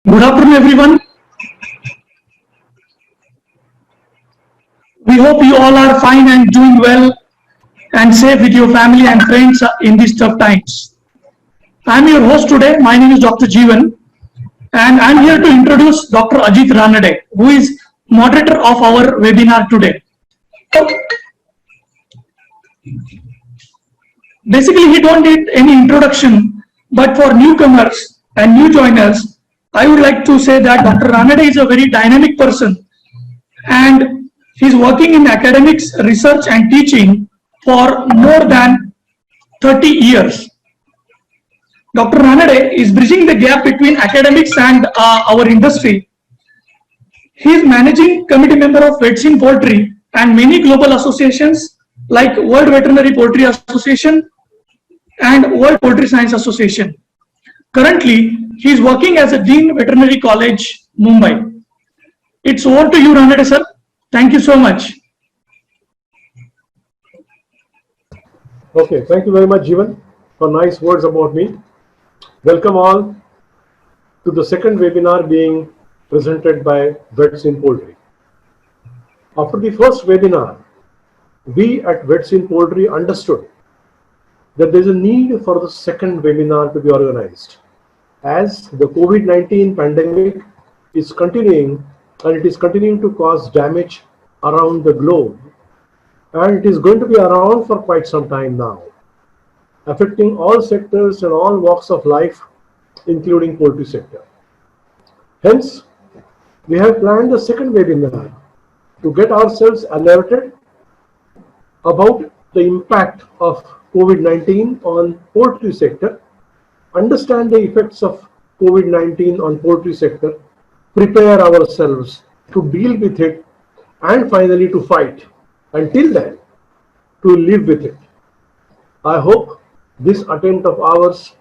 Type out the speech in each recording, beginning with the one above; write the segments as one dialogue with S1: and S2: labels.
S1: Good afternoon, everyone. We hope you all are fine and doing well and safe with your family and friends in these tough times. I'm your host today. My name is Dr. Jeevan, and I'm here to introduce Dr. Ajit Ranade, who is moderator of our webinar today. Basically, he don't need any introduction, but for newcomers and new joiners, I would like to say that Dr. Ranade is a very dynamic person, and he's working in academics, research and teaching for more than 30 years. Dr. Ranade is bridging the gap between academics and our industry. He is managing committee member of Vets in Poultry and many global associations like World Veterinary Poultry Association and World Poultry Science Association. Currently, he is working as a Dean Veterinary College, Mumbai. It's over to you, Ranade sir. Thank you so much.
S2: Okay, thank you very much, Jeevan, for nice words about me. Welcome all to the second webinar being presented by Vets in Poultry. After the first webinar, we at Vets in Poultry understood that there is a need for the second webinar to be organized, as the COVID-19 pandemic is continuing and it is continuing to cause damage around the globe, and it is going to be around for quite some time now, affecting all sectors and all walks of life, including poultry sector. Hence, we have planned a second webinar to get ourselves alerted about the impact of COVID-19 on poultry sector, understand the effects of COVID-19 on poultry sector, prepare ourselves to deal with it, and finally to fight. Until then, to live with it. I hope this attempt of ours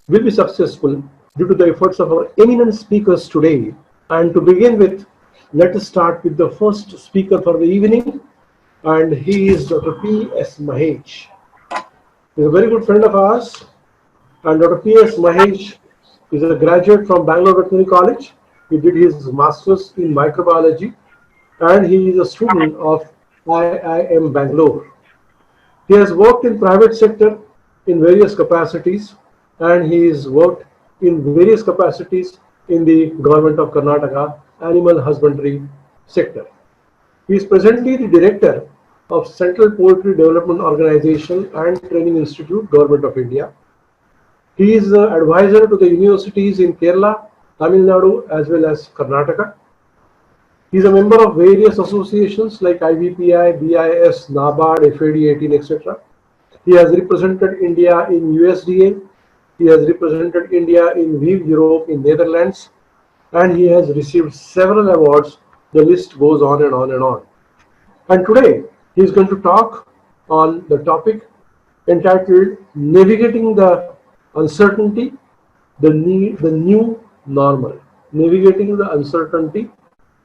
S2: will be successful due to the efforts of our eminent speakers today. And to begin with, let us start with the first speaker for the evening, and he is Dr. P.S. Mahesh. He is a very good friend of ours, and Dr. P.S. Mahesh is a graduate from Bangalore Veterinary College. He did his master's in microbiology, and he is a student of IIM Bangalore. He has worked in private sector in various capacities, and he has worked in various capacities in the government of Karnataka animal husbandry sector. He is presently the director of Central Poultry Development Organization and Training Institute, Government of India. He is an advisor to the universities in Kerala, Tamil Nadu, as well as Karnataka. He is a member of various associations like IVPI, BIS, NABARD, FAD18, etc. He has represented India in USDA. He has represented India in Vive Europe in Netherlands, and he has received several awards. The list goes on and on and on. And today he is going to talk on the topic entitled Navigating the Uncertainty, the New Normal. Navigating the Uncertainty,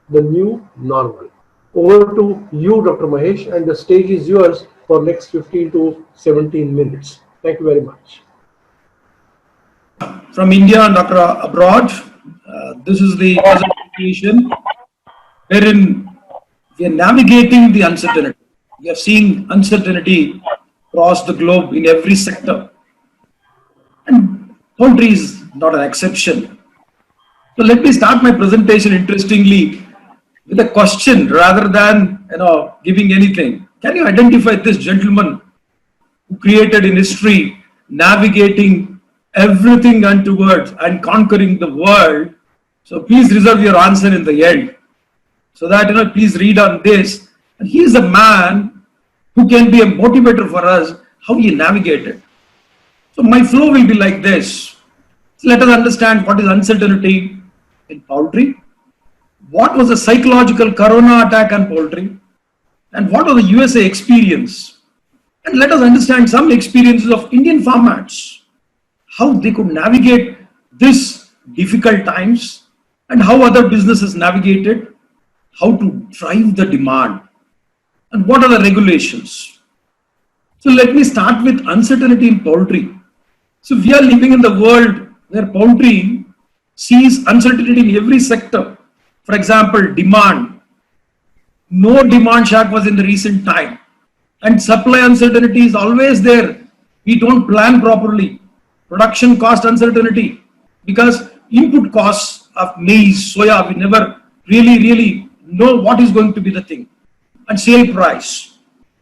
S2: the New Normal. Over to you, Dr. Mahesh, and the stage is yours for next 15 to 17 minutes. Thank you very much.
S3: From India and Dr. abroad, this is the presentation wherein we are navigating the uncertainty. We are seeing uncertainty across the globe in every sector, and poultry is not an exception. So let me start my presentation interestingly with a question rather than giving anything. Can you identify this gentleman who created in history navigating everything untowards and conquering the world? So please reserve your answer in the end, so that please read on this. And he is a man who can be a motivator for us how he navigated. So my flow will be like this. So let us understand what is uncertainty in poultry, what was the psychological corona attack on poultry, and what was the USA experience. And let us understand some experiences of Indian farmers, how they could navigate this difficult times, and how other businesses navigated, how to drive the demand, and what are the regulations. So let me start with uncertainty in poultry. So we are living in the world where poultry sees uncertainty in every sector. For example, demand. No demand shock was in the recent time. And supply uncertainty is always there. We don't plan properly. Production cost uncertainty, because input costs of maize, soya, we never really know what is going to be the thing. And sale price.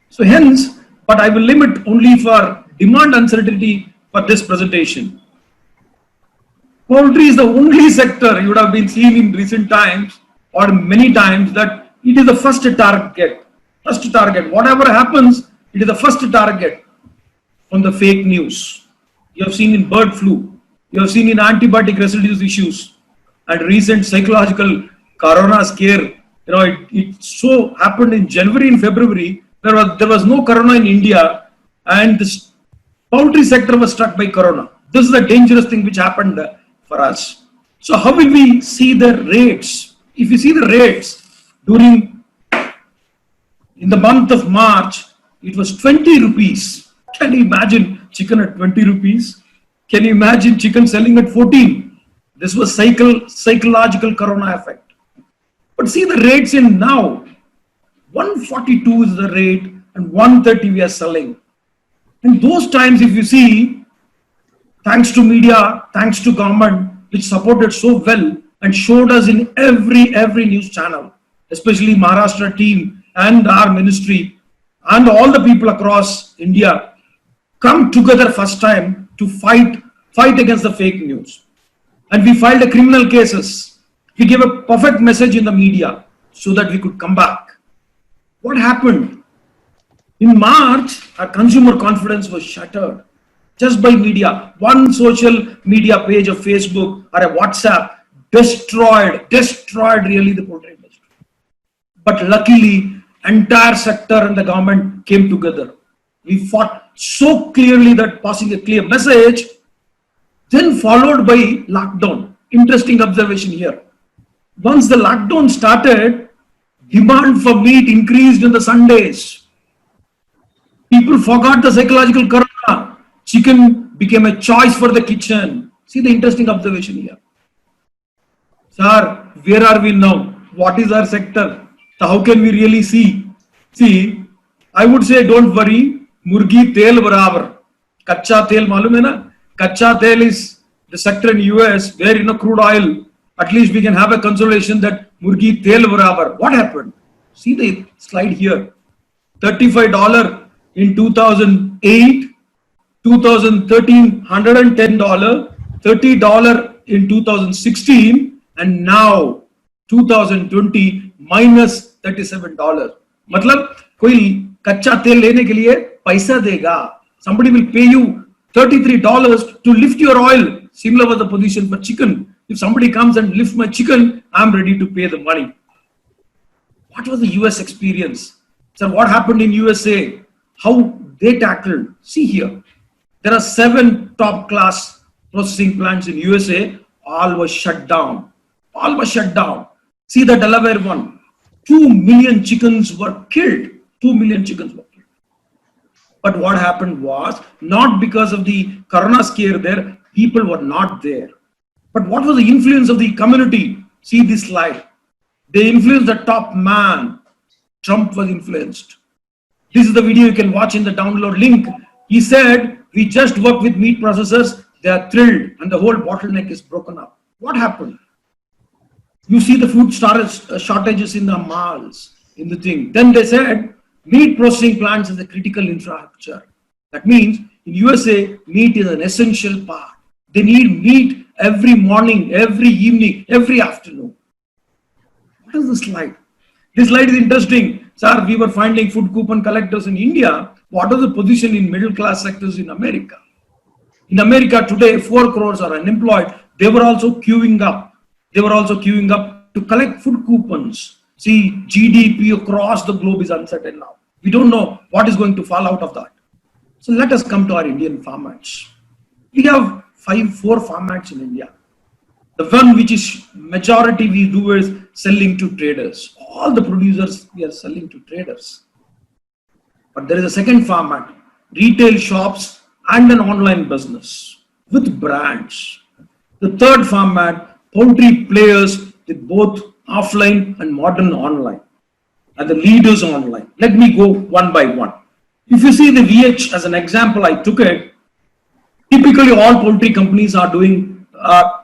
S3: So hence, but I will limit only for demand uncertainty for this presentation. Poultry is the only sector you would have been seeing in recent times or many times that it is the first target. First target. Whatever happens, it is the first target from the fake news. You have seen in bird flu. You have seen in antibiotic residues issues and recent psychological corona scare. It so happened in January and February. There was no corona in India, and the poultry sector was struck by corona. This is a dangerous thing which happened for us. So how will we see the rates? If you see the rates in the month of March, it was 20 rupees. Can you imagine chicken at 20 rupees? Can you imagine chicken selling at 14? This was psychological corona effect. But see the rates in now. 142 is the rate and 130 we are selling. In those times, if you see, thanks to media, thanks to government, which supported so well and showed us in every news channel, especially Maharashtra team and our ministry and all the people across India come together first time to fight against the fake news. And we filed a criminal cases. We gave a perfect message in the media so that we could come back. What happened? In March, our consumer confidence was shattered just by media. One social media page of Facebook or a WhatsApp destroyed really the poultry industry. But luckily, entire sector and the government came together. We fought so clearly that passing a clear message, then followed by lockdown. Interesting observation here. Once the lockdown started, demand for meat increased on the Sundays. People forgot the psychological corona. Chicken became a choice for the kitchen. See the interesting observation here. Sir, where are we now? What is our sector? So how can we really see? See, I would say don't worry. Murgi tel barabar. Kacha tel malum hai na? Kacha tel is the sector in US where crude oil. At least we can have a consolation that murgi tel barabar. What happened? See the slide here. $35 in 2008, 2013 $110, $30 in 2016, and now 2020 minus $37. मतलब कोई कच्चा तेल लेने के लिए पैसा देगा. Somebody will pay you $33 to lift your oil. Similar was the position for chicken. If somebody comes and lifts my chicken, I'm ready to pay the money. What was the US experience? So what happened in USA? How they tackled? See here. There are 7 top class processing plants in USA. All were shut down. All were shut down. See the Delaware one. 2 million chickens were killed. 2 million chickens were killed. But what happened was, not because of the corona scare there, people were not there. But what was the influence of the community? See this slide. They influenced the top man. Trump was influenced. This is the video you can watch in the download link. He said, we just work with meat processors. They are thrilled and the whole bottleneck is broken up. What happened? You see the food shortages in the malls, in the thing. Then they said, meat processing plants is a critical infrastructure. That means in USA, meat is an essential part. They need meat every morning, every evening, every afternoon. What is the slide? This slide is interesting. Sir, we were finding food coupon collectors in India. What is the position in middle class sectors in America? In America today, 4 crores are unemployed. They were also queuing up. They were also queuing up to collect food coupons. See, GDP across the globe is uncertain now. We don't know what is going to fall out of that. So let us come to our Indian farmers. We have 4 farmers in India. The one which is majority we do is selling to traders. All the producers we are selling to traders. But there is a second format, retail shops and an online business with brands. The third format, poultry players with both offline and modern online, and the leaders online. Let me go one by one. If you see the VH as an example, I took it. Typically, all poultry companies are doing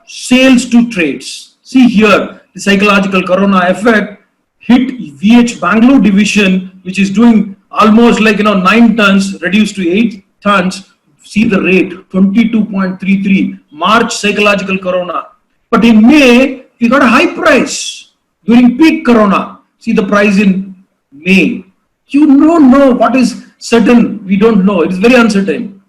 S3: sales to trades. See here, the psychological corona effect hit VH Bangalore division, which is doing almost like 9 tons reduced to 8 tons. See the rate 22.33. March psychological corona, but in May we got a high price during peak corona. See the price in May. You don't know what is certain. We don't know. It is very uncertain.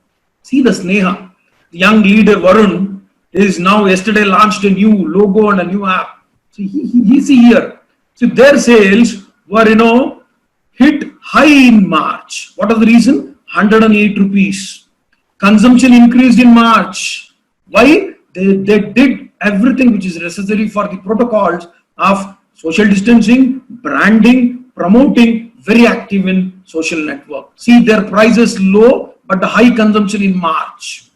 S3: See the Sneha, the young leader Varun is now yesterday launched a new logo and a new app. See, he see here. So their sales were hit high in March. What is the reason? 108 rupees. Consumption increased in March. Why? They did everything which is necessary for the protocols of social distancing, branding, promoting, very active in social network. See their prices low, but the high consumption in March.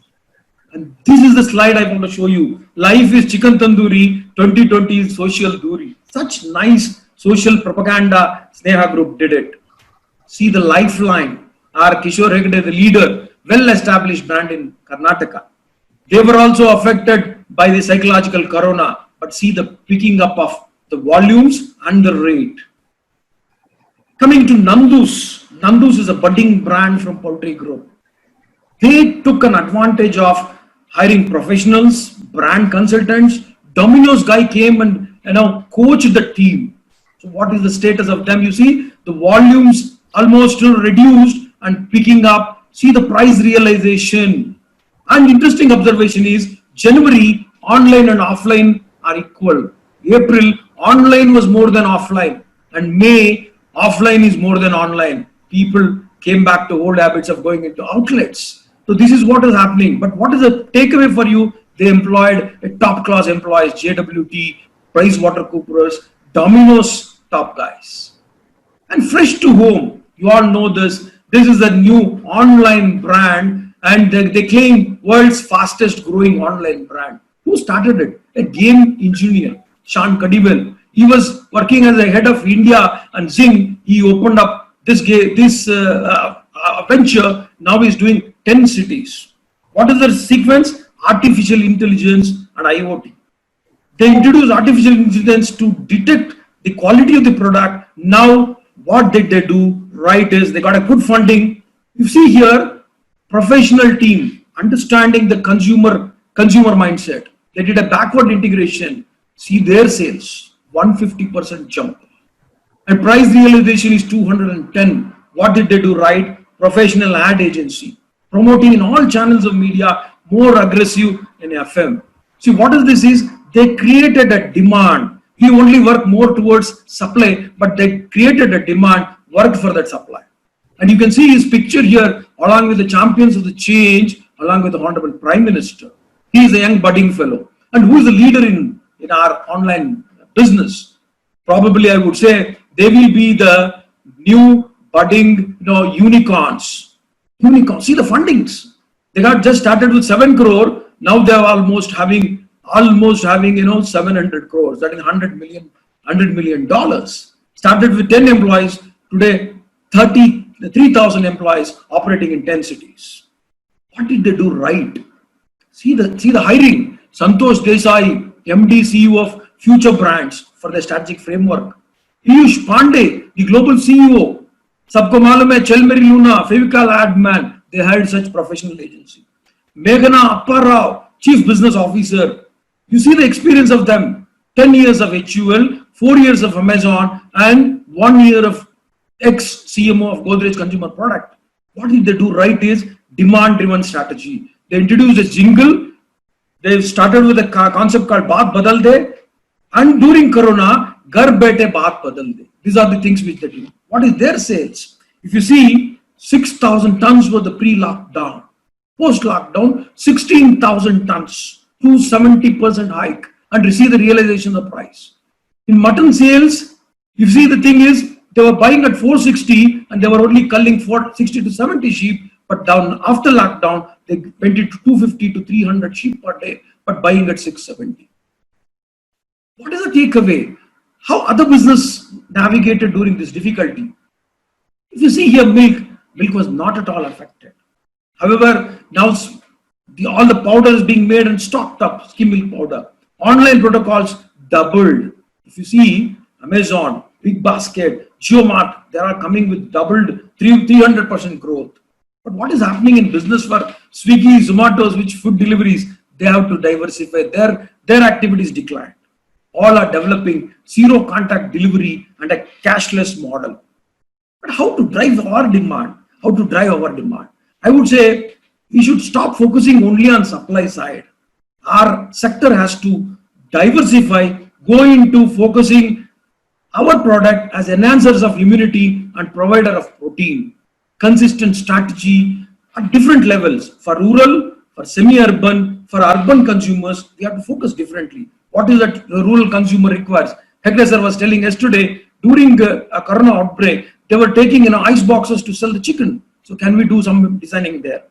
S3: And this is the slide I want to show you. Life is chicken tandoori, 2020 is social duri. Such nice social propaganda Sneha Group did it. See the lifeline. Our Kishore Hegde, the leader, well-established brand in Karnataka. They were also affected by the psychological corona, but see the picking up of the volumes and the rate. Coming to Nandus. Nandus is a budding brand from Poultry Group. They took an advantage of hiring professionals, brand consultants. Domino's guy came and coached the team. So what is the status of them? You see the volumes almost reduced and picking up. See the price realization. And interesting observation is January online and offline are equal. April online was more than offline, and May offline is more than online. People came back to old habits of going into outlets. So this is what is happening. But what is the takeaway for you? They employed a top class employees, JWT, PricewaterhouseCoopers, Domino's top guys. And Fresh to Home, you all know this. This is a new online brand, and they claim world's fastest growing online brand. Who started it? A game engineer, Sean Cuddiwell. He was working as a head of India and Zing. He opened up this venture. Now he's doing 10 cities. What is the sequence? Artificial intelligence and IoT. They introduced artificial intelligence to detect the quality of the product. Now what did they do right is they got a good funding. You see here, professional team understanding the consumer mindset. They did a backward integration. See their sales, 150% jump. And price realization is 210. What did they do right? Professional ad agency, promoting in all channels of media, more aggressive in FM. See what is this is, they created a demand. He only worked more towards supply, but they created a demand, worked for that supply. And you can see his picture here along with the champions of the change, along with the Honorable Prime Minister. He is a young budding fellow. And who is the leader in our online business? Probably I would say they will be the new budding unicorns. Unicorns. See the fundings. They got just started with 7 crore. Now they are almost having 700 crores. That is $100 million. Started with 10 employees. Today 3,000 employees operating in 10 cities. What did they do right? See the hiring. Santosh Desai, MD CEO of Future Brands for the strategic framework. Piyush Pandey, the global CEO. Sabko malum hai, Chelmeri Luna, Fevicol Adman. They hired such professional agency. Meghana Apparao, Chief Business Officer. You see the experience of them. 10 years of HUL, 4 years of Amazon, and 1 year of ex-CMO of Godrej Consumer Product. What did they do right is demand-driven strategy. They introduced a jingle. They started with a concept called Baat Badal De. And during Corona, Ghar Baithe Baat Badal De. These are the things which they do. What is their sales? If you see, 6,000 tons were the pre-lockdown. Post-lockdown, 16,000 tons. 270% hike. And receive the realization of the price. In mutton sales, you see the thing is, they were buying at 460 and they were only culling 60 to 70 sheep. But down after lockdown, they went into 250 to 300 sheep per day, but buying at 670. What is the takeaway? How other business navigated during this difficulty? If you see here, milk was not at all affected. However, now all the powder is being made and stocked up, skim milk powder. Online protocols doubled. If you see Amazon, Big Basket, JioMart, they are coming with doubled 300% growth. But what is happening in business for Swiggy, Zomatos, which food deliveries, they have to diversify. Their activities decline. All are developing zero contact delivery and a cashless model. But how to drive our demand? How to drive our demand? I would say we should stop focusing only on supply side. Our sector has to diversify, go into focusing our product as enhancers of immunity and provider of protein. Consistent strategy at different levels for rural, for semi-urban, for urban consumers. We have to focus differently. What is that the rural consumer requires? Hegde sir was telling yesterday during a corona outbreak, they were taking ice boxes to sell the chicken. So can we do some designing there?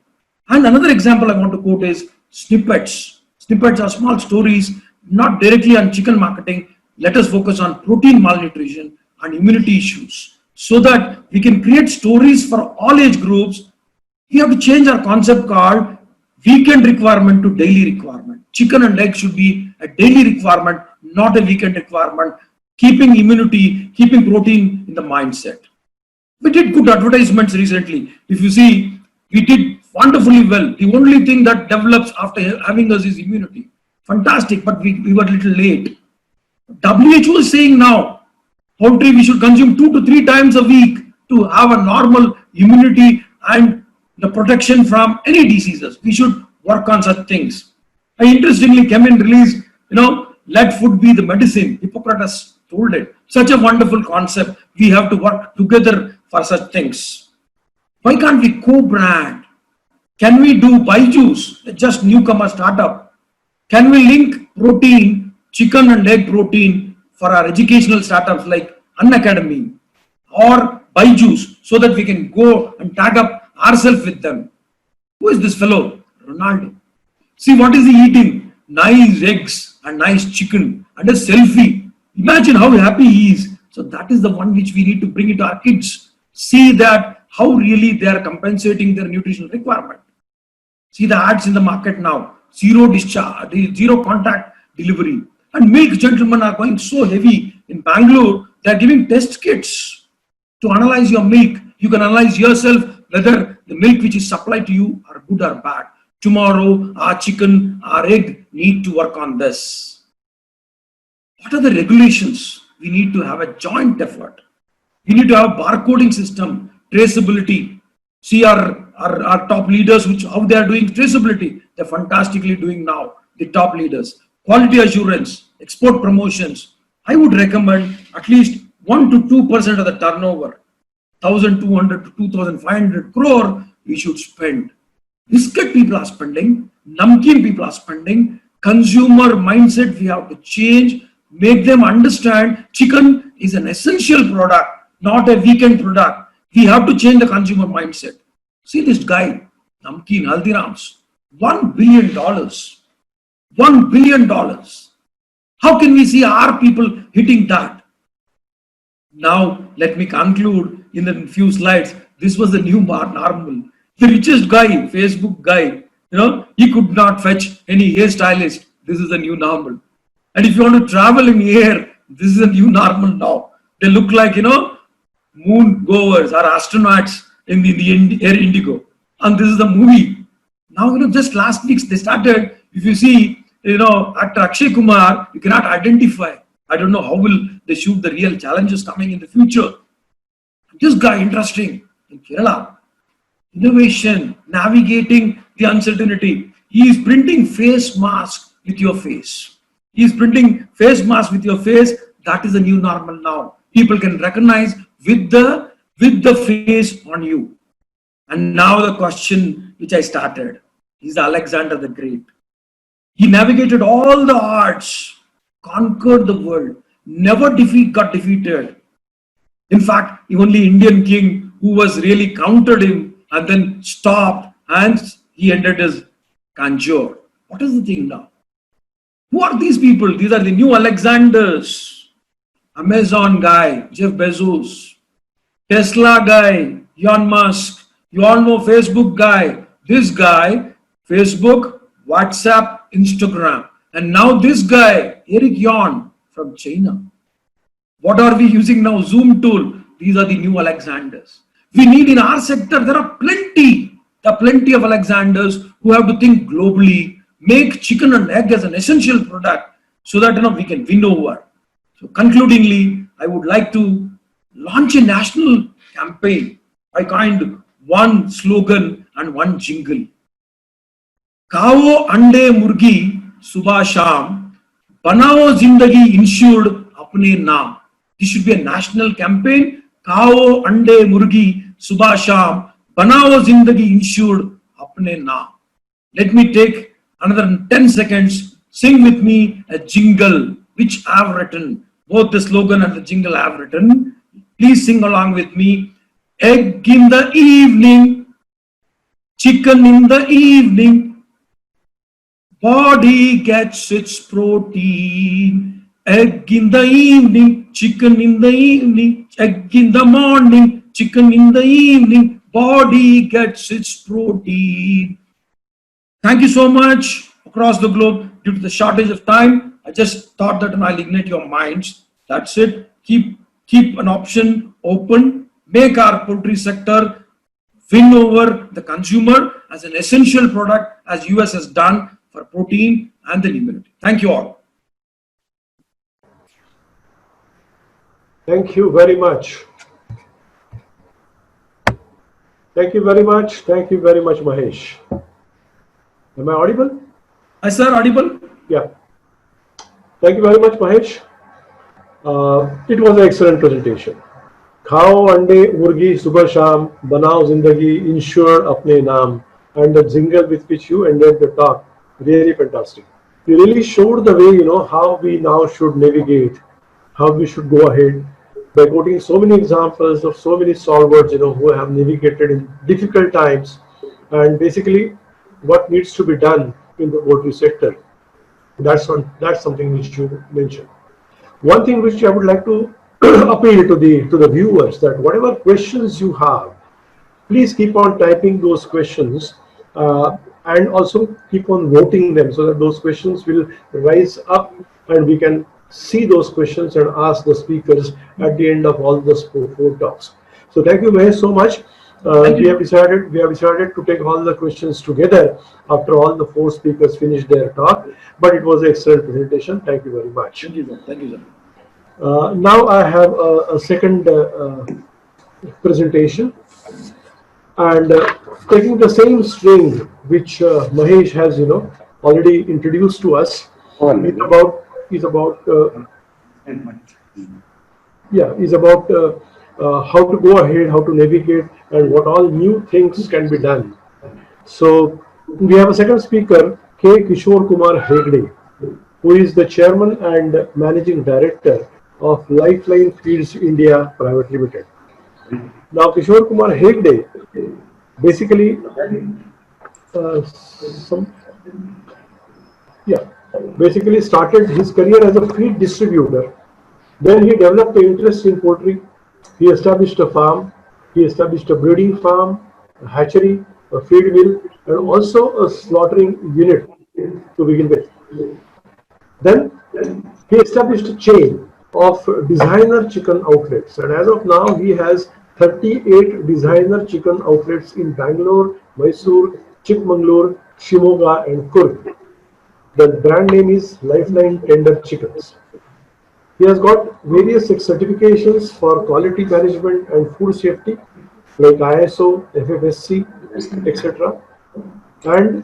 S3: And another example I want to quote is snippets. Snippets are small stories, not directly on chicken marketing. Let us focus on protein malnutrition and immunity issues so that we can create stories for all age groups. We have to change our concept called weekend requirement to daily requirement. Chicken and egg should be a daily requirement, not a weekend requirement. Keeping immunity, keeping protein in the mindset. We did good advertisements recently. If you see, we did wonderfully well. The only thing that develops after having us is immunity. Fantastic, but we were a little late. WHO is saying now, poultry we should consume 2 to 3 times a week to have a normal immunity and the protection from any diseases. We should work on such things. Interestingly, Kemin released, let food be the medicine. Hippocrates told it. Such a wonderful concept. We have to work together for such things. Why can't we co-brand? Can we do Byju's, just newcomer startup? Can we link protein, chicken and egg protein for our educational startups like Unacademy or Byju's so that we can go and tag up ourselves with them? Who is this fellow? Ronaldo. See what is he eating? Nice eggs and nice chicken and a selfie. Imagine how happy he is. So that is the one which we need to bring it to our kids. See that how really they are compensating their nutritional requirement. See the ads in the market now. Zero discharge, zero contact delivery. And milk gentlemen are going so heavy in Bangalore. They are giving test kits to analyze your milk. You can analyze yourself whether the milk which is supplied to you are good or bad. Tomorrow, our chicken, our egg need to work on this. What are the regulations? We need to have a joint effort. We need to have barcoding system, traceability. See our top leaders, how they are doing traceability. They're fantastically doing now, the top leaders. Quality assurance, export promotions. I would recommend at least 1 to 2% of the turnover. 1,200 to 2,500 crore we should spend. Biscuit people are spending, namkeen people are spending, consumer mindset we have to change, make them understand chicken is an essential product, not a weekend product. We have to change the consumer mindset. See this guy, Namkeen Haldirams, $1 billion. $1 billion. How can we see our people hitting that? Now, let me conclude in a few slides. This was the new normal. The richest guy, Facebook guy, he could not fetch any hairstylist. This is the new normal. And if you want to travel in air, this is a new normal now. They look like, moon goers or astronauts in the Air Indigo. And this is the movie. Now, just last week they started, if you see, actor Akshay Kumar, you cannot identify. I don't know how will they shoot the real challenges coming in the future. This guy, interesting, in Kerala. Innovation, navigating the uncertainty. He is printing face mask with your face. He is printing face mask with your face. That is the new normal now. People can recognize with the face on you. And now the question which I started is Alexander the Great. He navigated all the odds, conquered the world, never got defeated. In fact, the only Indian king who was really countered him and then stopped and he ended his Kanjur. What is the thing now? Who are these people? These are the new Alexanders. Amazon guy, Jeff Bezos. Tesla guy, Elon Musk. You all know Facebook guy. This guy, Facebook, WhatsApp, Instagram. And now this guy, Eric Yuan from China. What are we using now? Zoom tool. These are the new Alexanders. We need in our sector, there are plenty of Alexanders who have to think globally, make chicken and egg as an essential product so that we can win over. So concludingly, I would like to launch a national campaign. I coined one slogan and one jingle. Kao ande murgi subah sham, banao zindagi insured apne naam. This should be a national campaign. Kao ande murgi subah sham, banao zindagi insured apne naam. Let me take another 10 seconds. Sing with me a jingle which I have written. Both the slogan and the jingle I have written. Please sing along with me. Egg in the evening, chicken in the evening, body gets its protein. Egg in the evening, chicken in the evening, egg in the morning, chicken in the evening, body gets its protein. Thank you so much across the globe. Due to the shortage of time, I just thought that I'll ignite your minds. That's it. Keep an option open. Make our poultry sector win over the consumer as an essential product, as US has done for protein and the immunity. Thank you all.
S2: Thank you very much. Thank you very much. Thank you very much, Mahesh. Am I audible?
S3: Hi, sir. Audible?
S2: Yeah. Thank you very much, Mahesh. It was an excellent presentation. Khao ande murgi subah sham, banao zindagi insure apne naam, and the jingle with which you ended the talk, really fantastic. You really showed the way, how we now should navigate, how we should go ahead by quoting so many examples of so many stalwarts, who have navigated in difficult times, and basically what needs to be done in the poultry sector. That's something which you mentioned. One thing which I would like to appeal to the viewers, that whatever questions you have, please keep on typing those questions and also keep on voting them so that those questions will rise up and we can see those questions and ask the speakers at the end of all the four talks. So thank you very so much. We have decided to take all the questions together after all the four speakers finished their talk, but it was an excellent presentation. Thank you very much.
S3: Thank you, sir. Thank you, sir.
S2: Now I have a second presentation, and taking the same string which Mahesh has already introduced to us, is about how to go ahead, how to navigate, and what all new things can be done. So we have a second speaker, K. Kishore Kumar Hegde, who is the chairman and managing director of Lifeline Feeds India Private Limited. Now Kishore Kumar Hegde basically started his career as a feed distributor. Then he developed an interest in poultry. He established a farm. He established a breeding farm, a hatchery, a feed mill, and also a slaughtering unit to begin with. Then he established a chain of designer chicken outlets, and as of now he has 38 designer chicken outlets in Bangalore, Mysore, Chikmagalur, Shimoga, and Coorg. The brand name is Lifeline Tender Chickens. He has got various certifications for quality management and food safety like ISO, FFSC, etc. And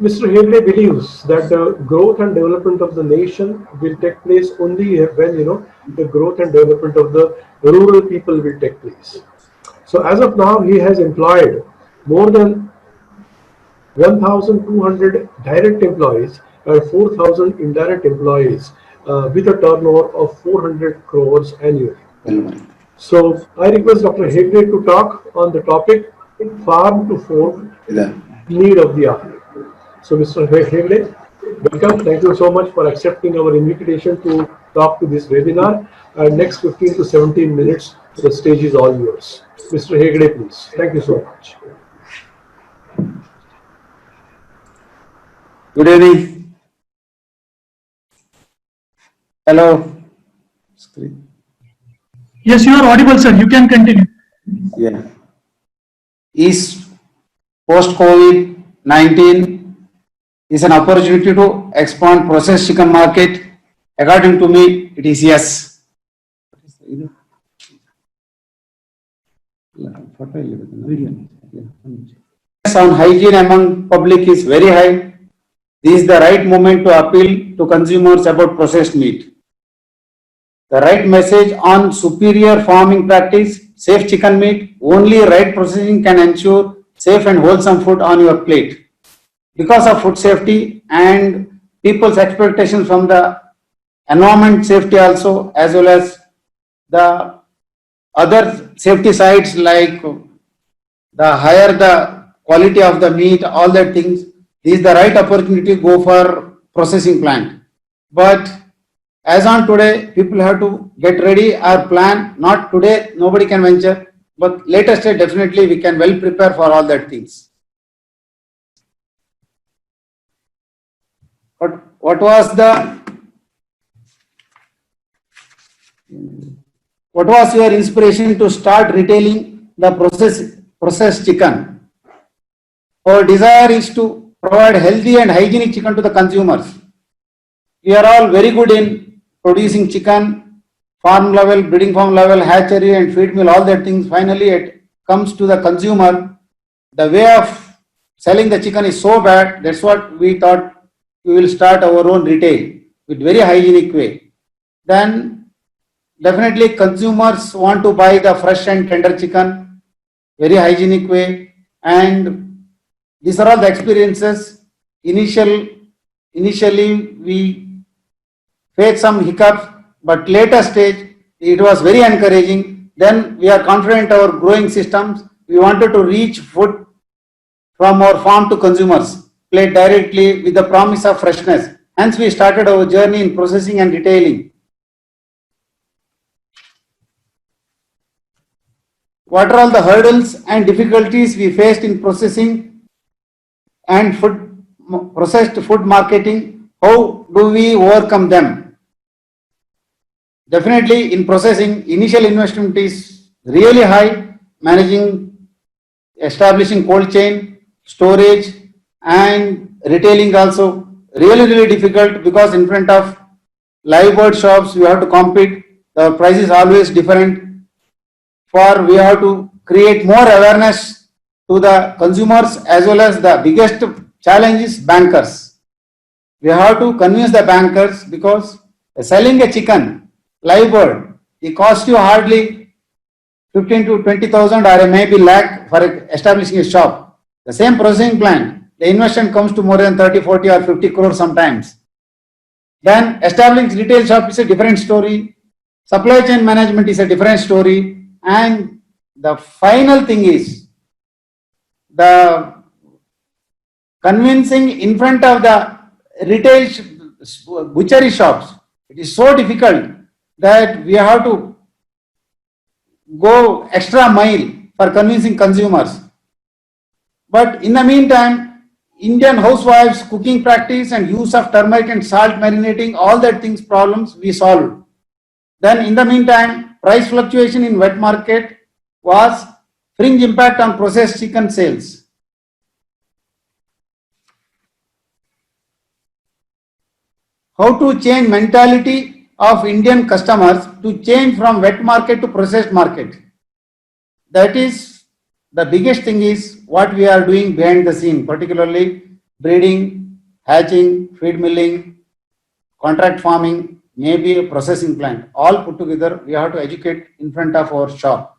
S2: Mr. Hegde believes that the growth and development of the nation will take place only when the growth and development of the rural people will take place. So as of now, he has employed more than 1,200 direct employees and 4,000 indirect employees with a turnover of 400 crores annually. So I request Dr. Hegde to talk on the topic farm to fork, need of the hour. So Mr. Hegde, Welcome. Thank you so much for accepting our invitation to talk to this webinar. Next 15 to 17 minutes, the stage is all yours. Mr. Hegde, please. Thank you so much.
S4: Good evening. Hello. Screen.
S1: Yes, you are audible, sir. You can continue.
S4: Yeah. Is post-COVID-19 is an opportunity to expand processed chicken market? According to me, it is yes. On hygiene among public is very high. This is the right moment to appeal to consumers about processed meat. The right message on superior farming practice, safe chicken meat, only right processing can ensure safe and wholesome food on your plate. Because of food safety and people's expectations from the environment safety also, as well as the other safety sides like the higher the quality of the meat, all that things, this is the right opportunity to go for processing plant. But as on today, people have to get ready or plan. Not today, nobody can venture, but later stage definitely we can well prepare for all that things. But what was your inspiration to start retailing the processed chicken? Our desire is to provide healthy and hygienic chicken to the consumers. We are all very good in producing chicken, farm level, breeding farm level, hatchery and feed mill, all that things. Finally, it comes to the consumer. The way of selling the chicken is so bad. That's what we thought we will start our own retail with very hygienic way. Then definitely consumers want to buy the fresh and tender chicken, very hygienic way. And these are all the experiences. Initially we faced some hiccups, but later stage it was very encouraging. Then we are confident our growing systems. We wanted to reach food from our farm to consumers, plate directly with the promise of freshness. Hence we started our journey in processing and retailing. What are all the hurdles and difficulties we faced in processing and processed food marketing? How do we overcome them? Definitely in processing, initial investment is really high, establishing cold chain, storage and retailing also really difficult, because in front of live bird shops we have to compete. The price is always different. We have to create more awareness to the consumers, as well as the biggest challenge is bankers. We have to convince the bankers, because selling a chicken, live bird, it costs you hardly 15 to 20,000 or maybe lakh for establishing a shop. The same processing plant, the investment comes to more than 30, 40 or 50 crores sometimes. Then establishing retail shop is a different story. Supply chain management is a different story. And the final thing is the convincing in front of the retail butchery shops. It is so difficult that we have to go extra mile for convincing consumers. But in the meantime, Indian housewives' cooking practice and use of turmeric and salt marinating, all that things problems we solved. Then in the meantime, price fluctuation in wet market was fringe impact on processed chicken sales. How to change mentality of Indian customers to change from wet market to processed market? That is the biggest thing, is what we are doing behind the scene, particularly breeding, hatching, feed milling, contract farming, maybe a processing plant, all put together. We have to educate in front of our shop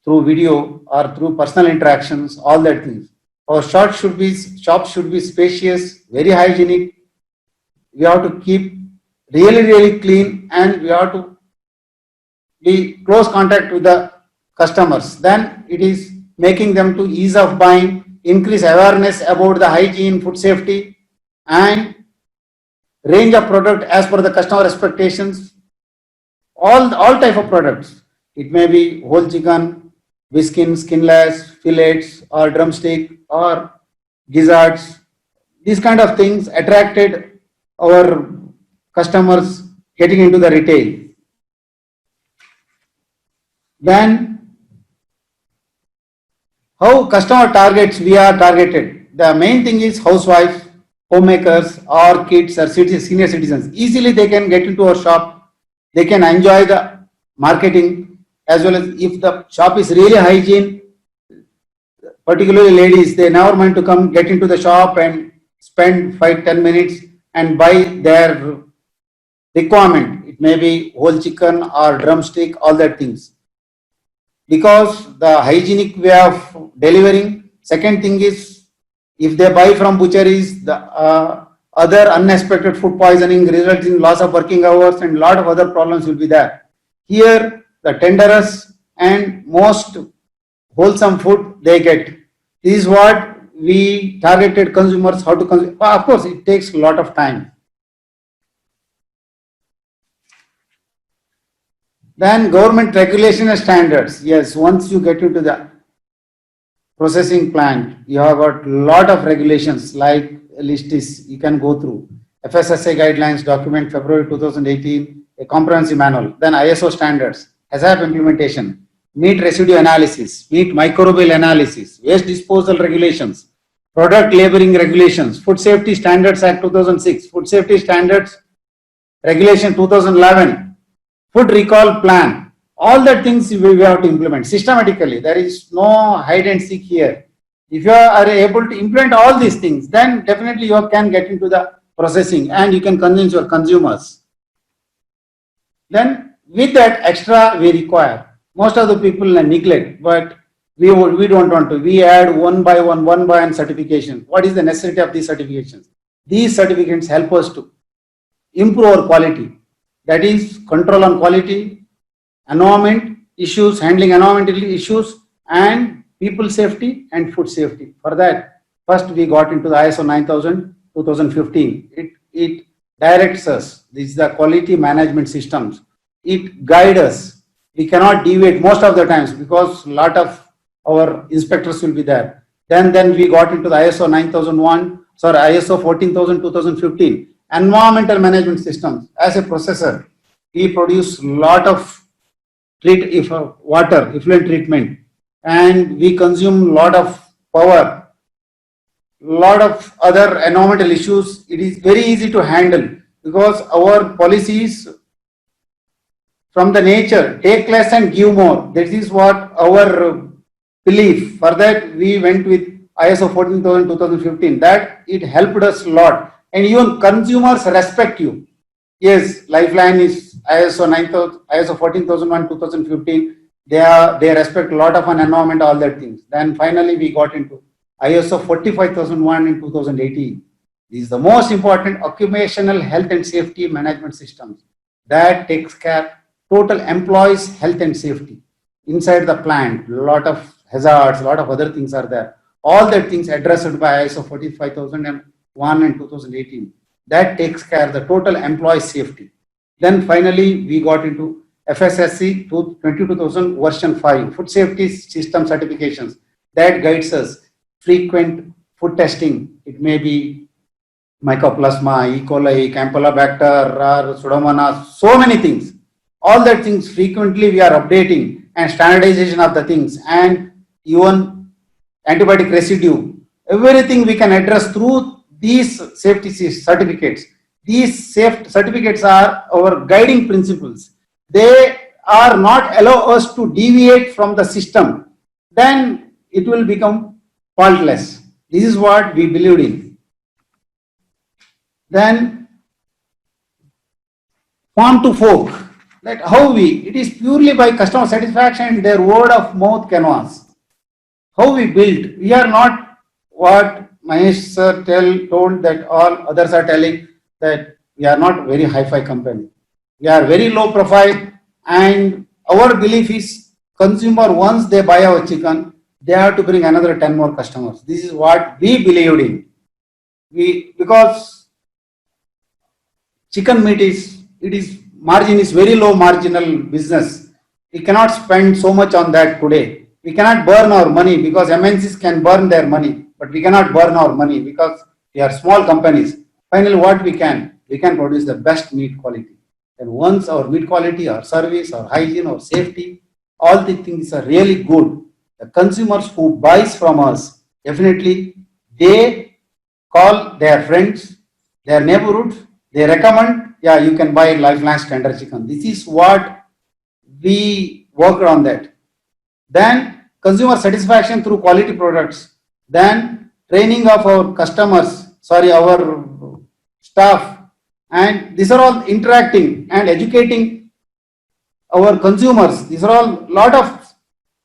S4: through video or through personal interactions, all that things. Our shop should be spacious, very hygienic. We have to keep really clean, and we have to be close contact with the customers. Then it is making them to ease of buying, increase awareness about the hygiene, food safety. and range of product as per the customer expectations, all type of products. It may be whole chicken, with skin, skinless, fillets, or drumstick, or gizzards. These kind of things attracted our customers getting into the retail. Then, how customer targets we are targeted? The main thing is housewives, homemakers, or kids or senior citizens. Easily they can get into our shop. They can enjoy the marketing, as well as if the shop is really hygiene, particularly ladies, they never mind to come get into the shop and spend 5-10 minutes and buy their requirement. It may be whole chicken or drumstick, all that things. Because the hygienic way of delivering. Second thing is, if they buy from butcheries, the other unexpected food poisoning results in loss of working hours and lot of other problems will be there. Here, the tenderest and most wholesome food they get. This is what we targeted consumers how to consume. Of course, it takes a lot of time. Then government regulation and standards. Yes, once you get into the processing plant, you have got lot of regulations, like a list is you can go through. FSSAI guidelines document February 2018, a comprehensive manual. Then ISO standards, HACCP implementation, meat residue analysis, meat microbial analysis, waste disposal regulations, product labeling regulations, Food Safety Standards Act 2006, Food Safety Standards Regulation 2011, food recall plan. All the things we have to implement systematically. There is no hide and seek here. If you are able to implement all these things, then definitely you can get into the processing and you can convince your consumers. Then with that extra we require, most of the people neglect, but we don't want to. We add one by one certification. What is the necessity of these certifications? These certificates help us to improve our quality. That is control on quality, environment issues, handling environmental issues, and people safety and food safety. For that, first we got into the ISO 9000 2015. It directs us. This is the quality management systems. It guides us. We cannot deviate most of the times because a lot of our inspectors will be there. Then we got into the ISO 14000 2015. Environmental management systems. As a processor, we produce a lot of water, effluent treatment, and we consume a lot of power, a lot of other environmental issues. It is very easy to handle because our policies from the nature, take less and give more. That is what our belief. For that, we went with ISO 14000 2015. That it helped us a lot. And even consumers respect you. Yes, Lifeline is ISO 14001 2015. They respect a lot of an environment, all that things. Then finally we got into ISO 45001 in 2018. This is the most important occupational health and safety management systems that takes care total employees' health and safety inside the plant. A lot of hazards, a lot of other things are there. All that things addressed by ISO 45001 and 2018. That takes care of the total employee safety. Then finally, we got into FSSC 22000 version 5, food safety system certifications. That guides us. Frequent food testing. It may be Mycoplasma, E. coli, Campylobacter, or Pseudomonas, so many things. All that things frequently we are updating, and standardization of the things, and even antibiotic residue. Everything we can address through these safety certificates. These safety certificates are our guiding principles. They are not allow us to deviate from the system. Then it will become faultless. This is what we believed in. Then farm to fork. That how it is purely by customer satisfaction and their word of mouth canvas. How we build. We are not what Mahesh sir told that all others are telling, that we are not very hi-fi company. We are very low profile, and our belief is consumer, once they buy our chicken, they have to bring another 10 more customers. This is what we believed in. because chicken meat margin is very low marginal business. We cannot spend so much on that today. We cannot burn our money because MNCs can burn their money, but we cannot burn our money because we are small companies. Finally, what we can produce the best meat quality. And once our meat quality, our service, our hygiene, our safety, all the things are really good, the consumers who buys from us, definitely they call their friends, their neighborhood, they recommend, yeah, you can buy Lifeline Standard Chicken. This is what we worked on that. Then consumer satisfaction through quality products. Then training of our customers, our staff, and these are all interacting and educating our consumers. These are all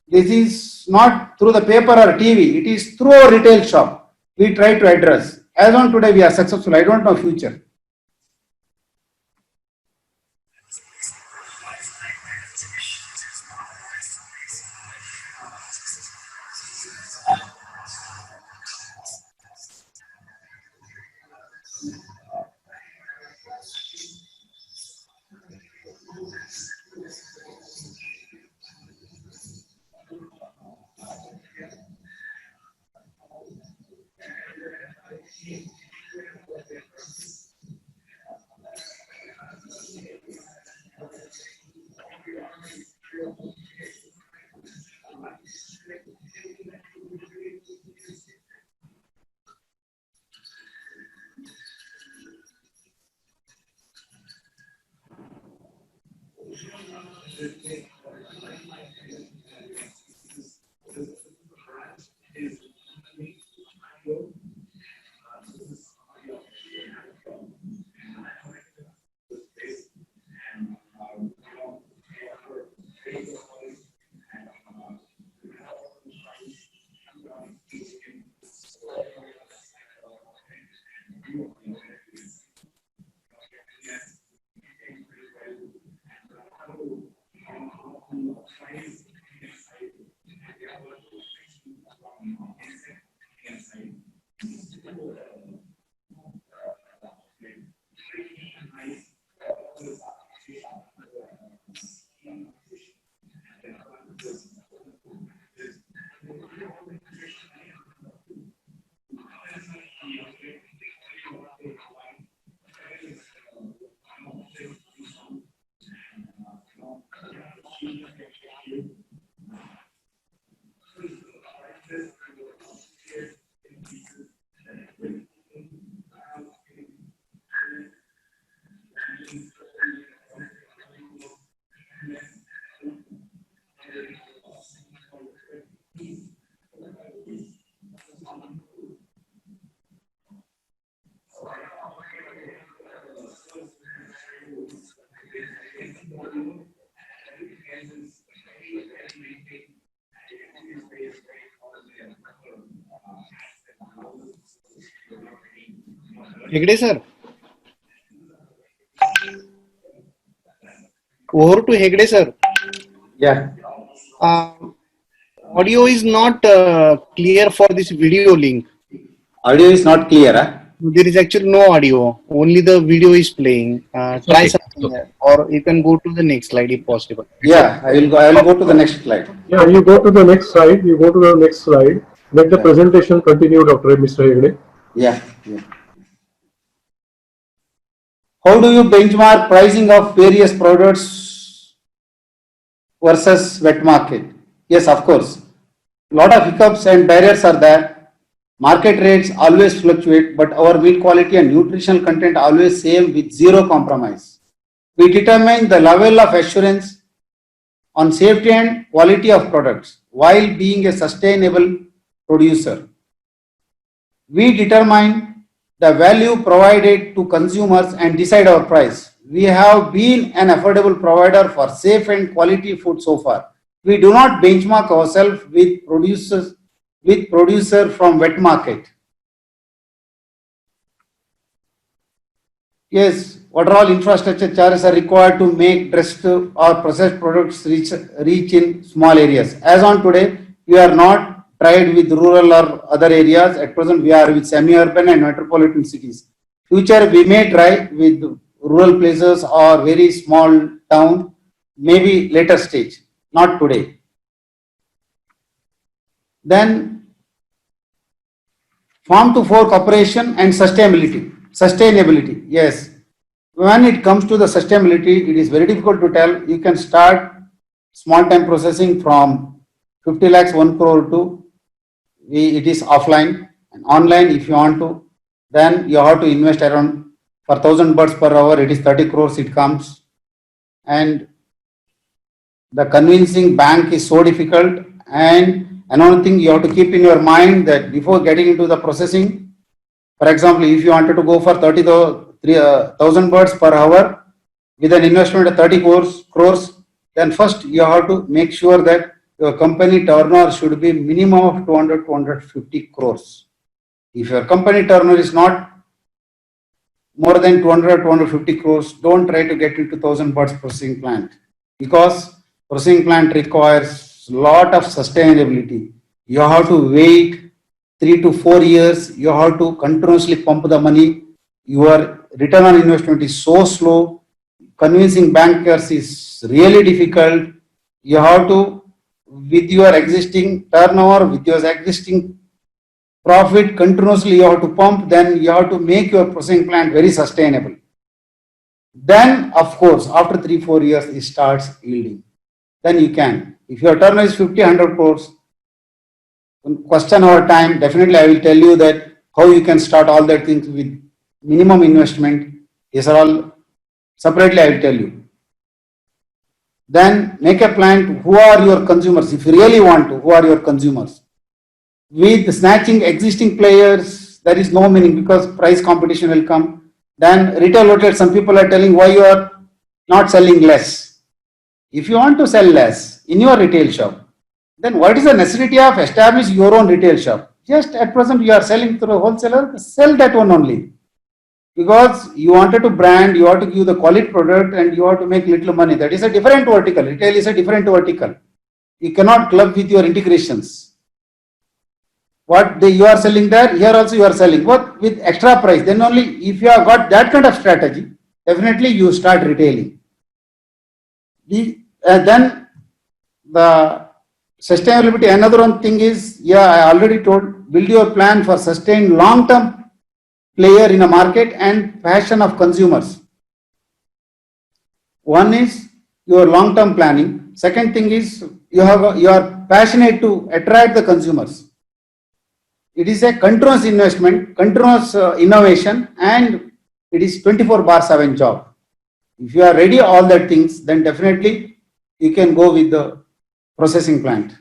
S4: this is not through the paper or TV, it is through our retail shop. We try to address. As on today, we are successful. I don't know future.
S5: Hegde sir. Over to Hegde sir.
S4: Yeah.
S5: Audio is not clear for this video link.
S4: Audio is not clear, huh?
S5: There is actually no audio. Only the video is playing. Try something, or you can go to the next slide if possible.
S4: Yeah, I will go to the next slide.
S2: Yeah, you go to the next slide. Let the presentation continue, Mr. Hegde.
S4: Yeah. How do you benchmark pricing of various products versus wet market? Yes, of course. A lot of hiccups and barriers are there. Market rates always fluctuate, but our meat quality and nutritional content always same with zero compromise. We determine the level of assurance on safety and quality of products while being a sustainable producer. We determine the value provided to consumers and decide our price. We have been an affordable provider for safe and quality food so far. We do not benchmark ourselves with producer from wet market. Yes, what are all infrastructure charges are required to make dressed or processed products reach in small areas? As on today, we are not tried with rural or other areas. At present, we are with semi-urban and metropolitan cities. Future, we may try with rural places or very small town, maybe later stage, not today. Then, farm to fork operation and sustainability. Sustainability, yes. When it comes to the sustainability, it is very difficult to tell. You can start small time processing from 50 lakhs, 1 crore to it is offline and online. If you want to, then you have to invest around for 1000 birds per hour. It is 30 crores. It comes, and the convincing bank is so difficult. And another thing you have to keep in your mind that before getting into the processing, for example, if you wanted to go for 30,000 birds per hour with an investment of 30 crores, then first you have to make sure that your company turnover should be minimum of 200 250 crores. If your company turnover is not more than 200 250 crores, don't try to get into 1000 birds processing plant, because processing plant requires lot of sustainability. You have to wait 3 to 4 years. You have to continuously pump the money. Your return on investment is so slow. Convincing bankers is really difficult. You have to, with your existing turnover, with your existing profit, continuously you have to pump. Then you have to make your processing plant very sustainable. Then, of course, after 3-4 years, it starts yielding. Then you can. If your turnover is 50-100 crores, question our time, definitely I will tell you that how you can start all that things with minimum investment. These are all separately I will tell you. Then make a plan. Who are your consumers? If you really want to, who are your consumers? With snatching existing players, there is no meaning, because price competition will come. Then retail outlet, some people are telling why you are not selling less. If you want to sell less in your retail shop, then what is the necessity of establishing your own retail shop? Just at present you are selling through a wholesaler, sell that one only. Because you wanted to brand, you have to give the quality product and you have to make little money. That is a different vertical. Retail is a different vertical. You cannot club with your integrations. What you are selling there, here also you are selling, but with extra price. Then only if you have got that kind of strategy, definitely you start retailing. Then the sustainability, another one thing is, I already told, build your plan for sustained long-term player in a market and passion of consumers. One is your long-term planning. Second thing is you are passionate to attract the consumers. It is a continuous investment, continuous innovation, and it is 24/7 job. If you are ready all that things, then definitely you can go with the processing plant.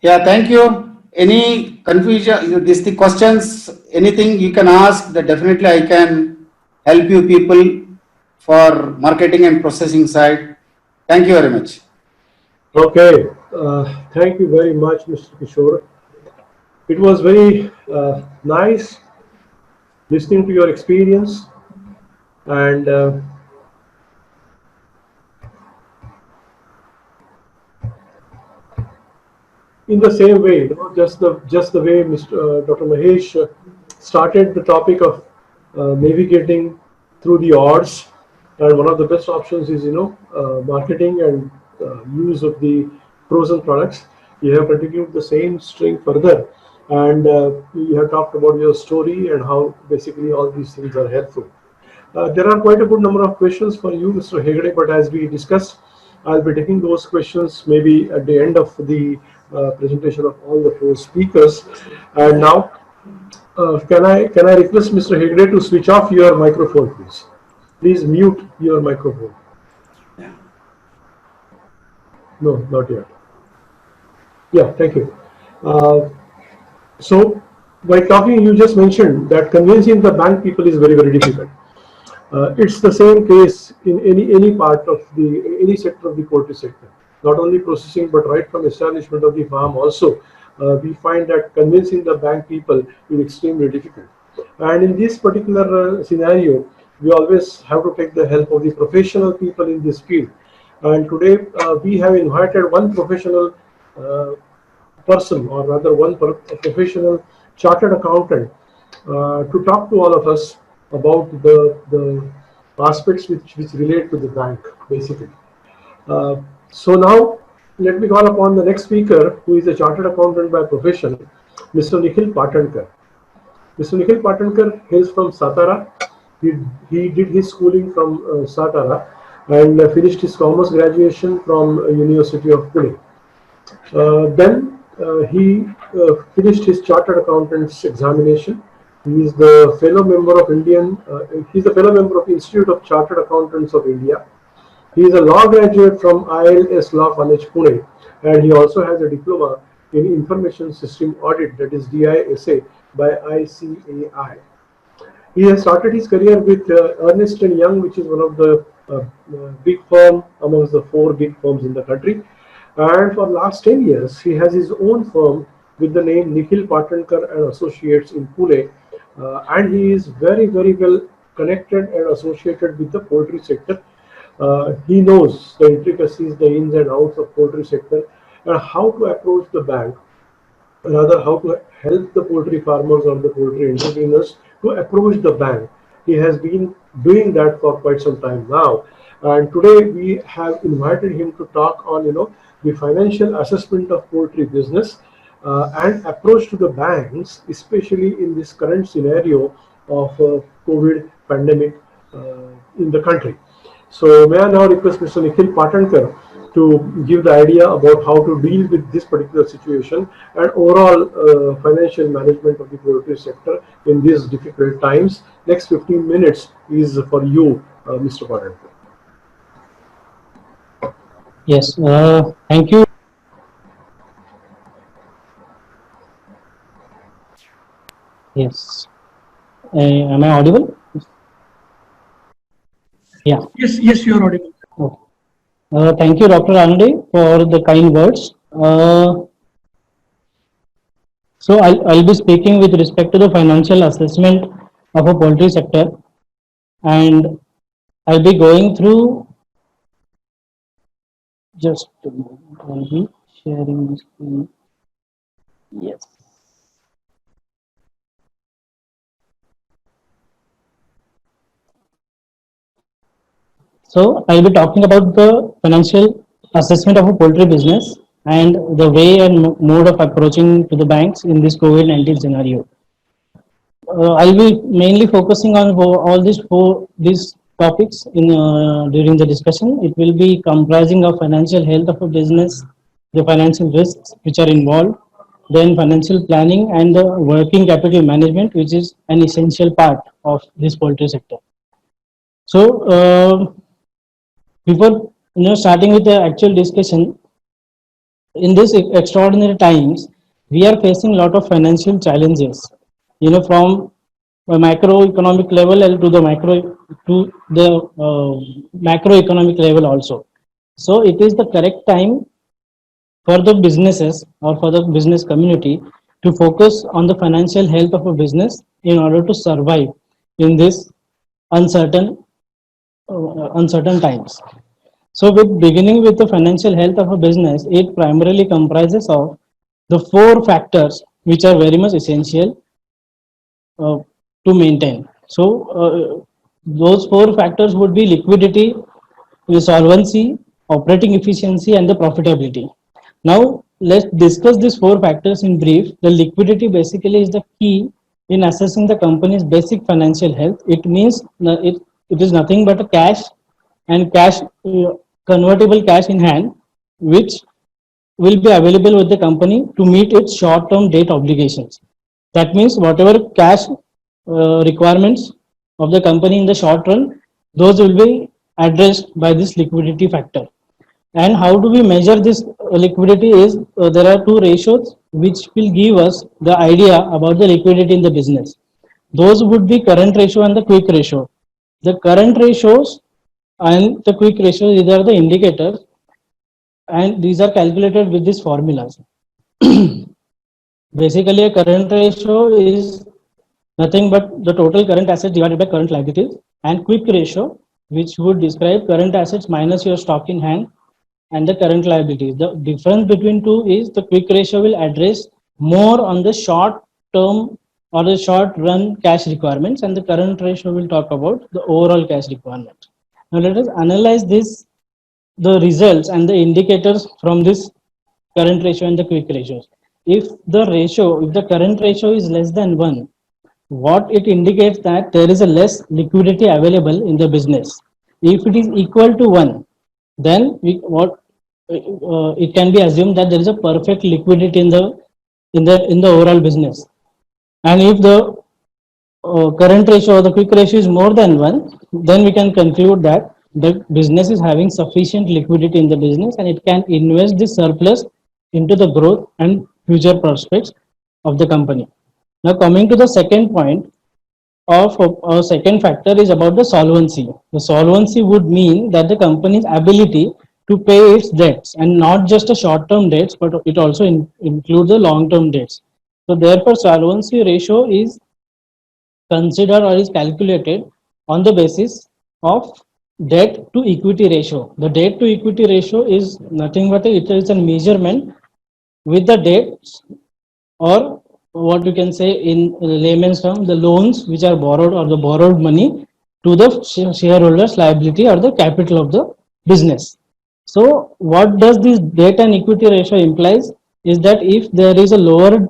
S4: Yeah, thank you. Any confusion, the questions, anything you can ask, that definitely I can help you people for marketing and processing side. Thank you very much.
S2: Okay, thank you very much, Mr. Kishore. It was very nice listening to your experience, and in the same way, just the way Mr. Dr. Mahesh started the topic of navigating through the odds, and one of the best options is marketing and use of the frozen products. You have continued the same string further, and you have talked about your story and how basically all these things are helpful. There are quite a good number of questions for you, Mr. Hegde, but as we discussed, I'll be taking those questions maybe at the end of the presentation of all the 4 speakers. And now, can I request Mr. Hegde to switch off your microphone, please? Please mute your microphone. No, not yet. Yeah, thank you. So, by talking, you just mentioned that convincing the bank people is very, very difficult. It's the same case in any part of any sector of the poultry sector. Not only processing, but right from establishment of the farm also, we find that convincing the bank people is extremely difficult. And in this particular scenario, we always have to take the help of the professional people in this field. And today we have invited one professional uh, person, or rather a professional chartered accountant, to talk to all of us about the aspects which relate to the bank, basically. So now, let me call upon the next speaker, who is a chartered accountant by profession, Mr. Nikhil Patankar. Mr. Nikhil Patankar hails from Satara. He did his schooling from Satara and finished his commerce graduation from University of Pune. Then he finished his chartered accountant's examination. He is the fellow member of he's the fellow member of Institute of Chartered Accountants of India. He is a law graduate from ILS Law College, Pune, and he also has a diploma in Information System Audit, that is DISA, by ICAI. He has started his career with Ernst & Young, which is one of the big firm amongst the 4 big firms in the country. And for last 10 years, he has his own firm with the name Nikhil Patankar and Associates in Pune. And he is very, very well connected and associated with the poultry sector. He knows the intricacies, the ins and outs of poultry sector, and how to approach the bank, rather how to help the poultry farmers or the poultry entrepreneurs to approach the bank. He has been doing that for quite some time now. And today we have invited him to talk on, the financial assessment of poultry business and approach to the banks, especially in this current scenario of COVID pandemic in the country. So may I now request Mr. Nikhil Patankar to give the idea about how to deal with this particular situation and overall financial management of the poultry sector in these difficult times. Next 15 minutes is for you, Mr. Patankar.
S6: Yes, thank you. Yes. Am I audible? Yeah.
S1: Yes, you are audible.
S6: Okay. Thank you, Dr. Anande, for the kind words. So I'll be speaking with respect to the financial assessment of a poultry sector, and I'll be going through. Just a moment, I'll be sharing the screen. Yes. So I'll be talking about the financial assessment of a poultry business and the way and mode of approaching to the banks in this COVID-19 scenario. I'll be mainly focusing on all these topics during the discussion. It will be comprising of financial health of a business, the financial risks which are involved, then financial planning and the working capital management, which is an essential part of this poultry sector. So before starting with the actual discussion, in this extraordinary times, we are facing a lot of financial challenges. From a macroeconomic level to the macroeconomic level also. So it is the correct time for the businesses or for the business community to focus on the financial health of a business in order to survive in this uncertain times. So beginning with the financial health of a business, it primarily comprises of the 4 factors which are very much essential to maintain. So those 4 factors would be liquidity, solvency, operating efficiency, and the profitability. Now let's discuss these 4 factors in brief. The liquidity basically is the key in assessing the company's basic financial health. It means it is nothing but a cash and convertible cash in hand, which will be available with the company to meet its short-term debt obligations. That means whatever cash requirements of the company in the short run, those will be addressed by this liquidity factor. And how do we measure this liquidity is there are two ratios which will give us the idea about the liquidity in the business. Those would be current ratio and the quick ratio. The current ratios and the quick ratios, these are the indicators, and these are calculated with these formulas. Basically, a current ratio is nothing but the total current assets divided by current liabilities, and quick ratio, which would describe current assets minus your stock in hand and the current liabilities. The difference between two is the quick ratio will address more on the short term or the short run cash requirements, and the current ratio will talk about the overall cash requirement. Now let us analyze this, the results and the indicators from this current ratio and the quick ratios. If the current ratio is less than 1, what it indicates that there is a less liquidity available in the business. If it is equal to 1, then it can be assumed that there is a perfect liquidity in the overall business. And if the current ratio or the quick ratio is more than 1, then we can conclude that the business is having sufficient liquidity in the business and it can invest the surplus into the growth and future prospects of the company. Now coming to the second point of our second factor is about the solvency. The solvency would mean that the company's ability to pay its debts, and not just the short-term debts, but it also includes the long-term debts. So therefore, solvency ratio is considered or is calculated on the basis of debt to equity ratio. The debt to equity ratio is nothing but it is a measurement with the debts, or what you can say in layman's term, the loans which are borrowed or the borrowed money to the shareholders liability or the capital of the business. So what does this debt and equity ratio implies is that if there is a lower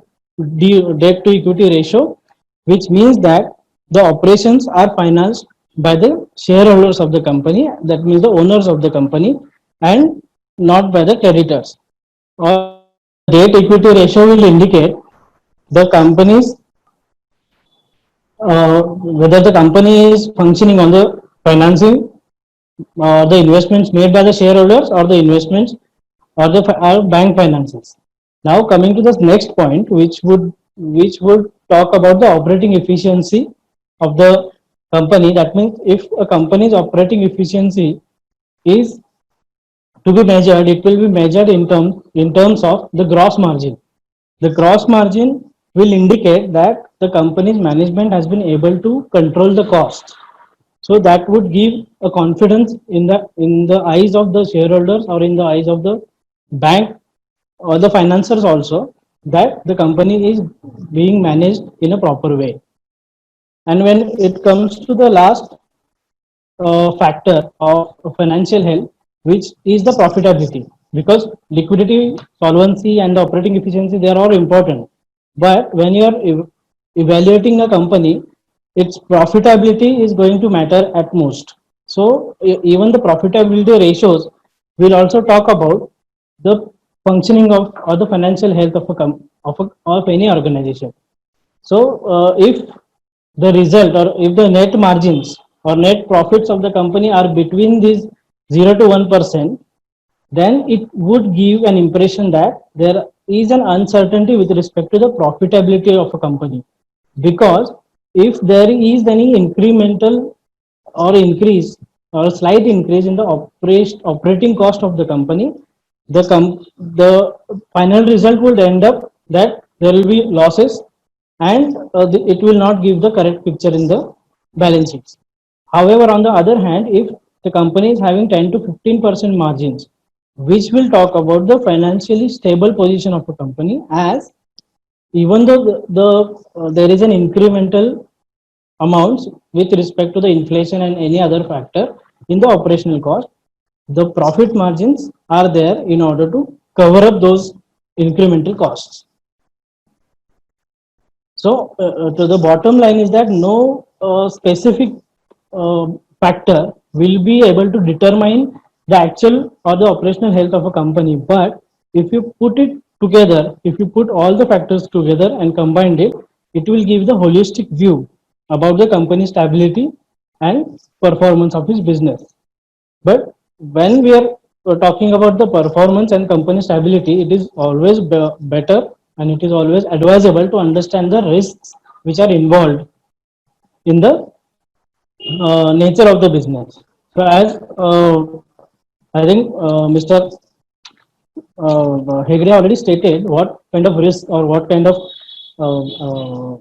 S6: debt to equity ratio, which means that the operations are financed by the shareholders of the company, that means the owners of the company, and not by the creditors. Or debt equity ratio will indicate the company's whether the company is functioning on the financing the investments made by the shareholders or the investments or the bank finances. Now coming to the next point, which would talk about the operating efficiency of the company. That means if a company's operating efficiency is to be measured, it will be measured in terms of the gross margin. The gross margin will indicate that the company's management has been able to control the costs. So that would give a confidence in the eyes of the shareholders or in the eyes of the bank or the financiers also, that the company is being managed in a proper way. And when it comes to the last factor of financial health, which is the profitability, because liquidity, solvency, and the operating efficiency, they are all important. But when you are evaluating a company, its profitability is going to matter at most. So even the profitability ratios will also talk about the functioning of or the financial health of any organization. So if the result or if the net margins or net profits of the company are between these 0 to 1%, then it would give an impression that there is an uncertainty with respect to the profitability of a company. Because if there is any incremental or increase or slight increase in the operating cost of the company, the final result would end up that there will be losses, and it will not give the correct picture in the balance sheets. However, on the other hand, if the company is having 10 to 15% margins, which will talk about the financially stable position of a company, as even though there is an incremental amounts with respect to the inflation and any other factor in the operational cost, the profit margins are there in order to cover up those incremental costs. So to the bottom line is that no specific factor will be able to determine the actual or the operational health of a company. But if you put it together, if you put all the factors together and combine it, it will give the holistic view about the company's stability and performance of its business. But when we are talking about the performance and company stability, it is always better and it is always advisable to understand the risks which are involved in the nature of the business. So as I think Mr. Hegde already stated what kind of risk or what kind of uh, uh,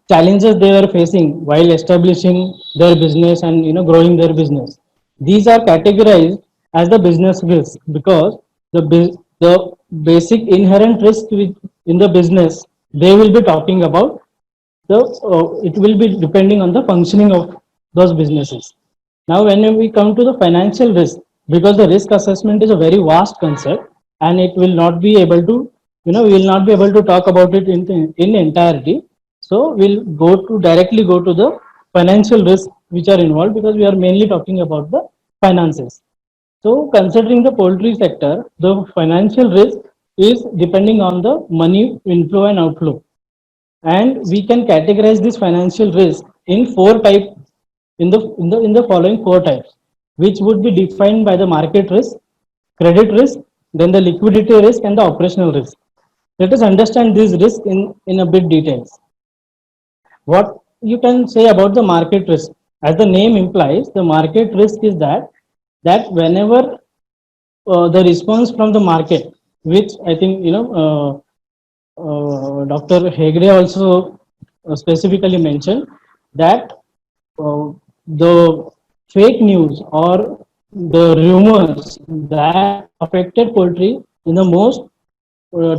S6: challenges they were facing while establishing their business and growing their business. These are categorized as the business risk because the basic inherent risk in the business they will be talking about the it will be depending on the functioning of those businesses. Now, when we come to the financial risk, because the risk assessment is a very vast concept, and it will not be able to, we will not be able to talk about it in entirety. So, we'll go to directly go to the financial risk which are involved because we are mainly talking about the finances. So, considering the poultry sector, the financial risk is depending on the money inflow and outflow, and we can categorize this financial risk in four types in the following four types, which would be defined by the market risk, credit risk, then the liquidity risk, and the operational risk. Let us understand these risks in a bit details. What you can say about the market risk? As the name implies, the market risk is that whenever the response from the market, which I think Dr. Hegde also specifically mentioned that the fake news or the rumors that affected poultry in the most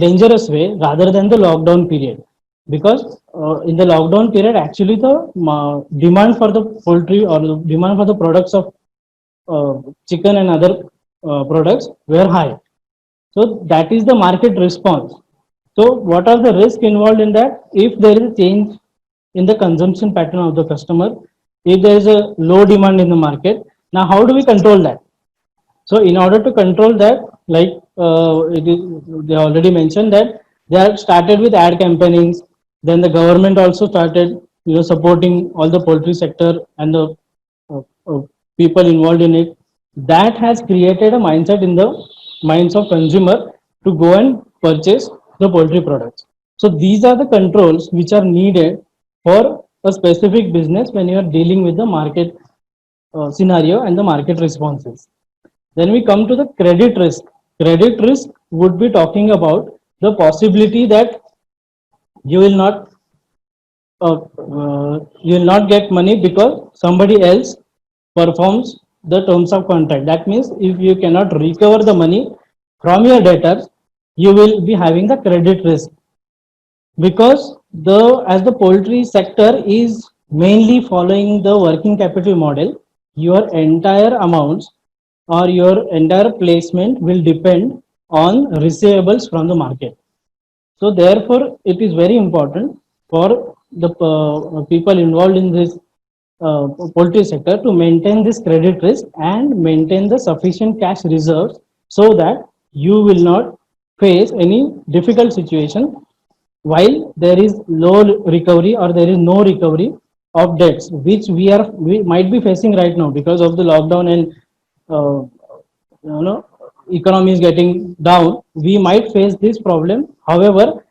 S6: dangerous way rather than the lockdown period, because in the lockdown period actually the demand for the poultry or the demand for the products of chicken and other products were high. So that is the market response. So what are the risks involved in that? If there is a change in the consumption pattern of the customer, if there is a low demand in the market, now how do we control that? So in order to control that, like they already mentioned that they have started with ad campaignings. Then the government also started, supporting all the poultry sector and the uh, uh, people involved in it. That has created a mindset in the minds of consumer to go and purchase the poultry products. So these are the controls which are needed for a specific business when you are dealing with the market scenario and the market responses. Then we come to the credit risk. Credit risk would be talking about the possibility that you will not you will not get money because somebody else performs the terms of contract. That means if you cannot recover the money from your debtors, you will be having the credit risk, because the as the poultry sector is mainly following the working capital model, your entire amounts or your entire placement will depend on receivables from the market. So therefore it is very important for the people involved in this poultry sector to maintain this credit risk and maintain the sufficient cash reserves so that you will not face any difficult situation while there is low recovery or there is no recovery of debts, which we might be facing right now because of the lockdown and uh, you know economy is getting down. We might face this problem. However,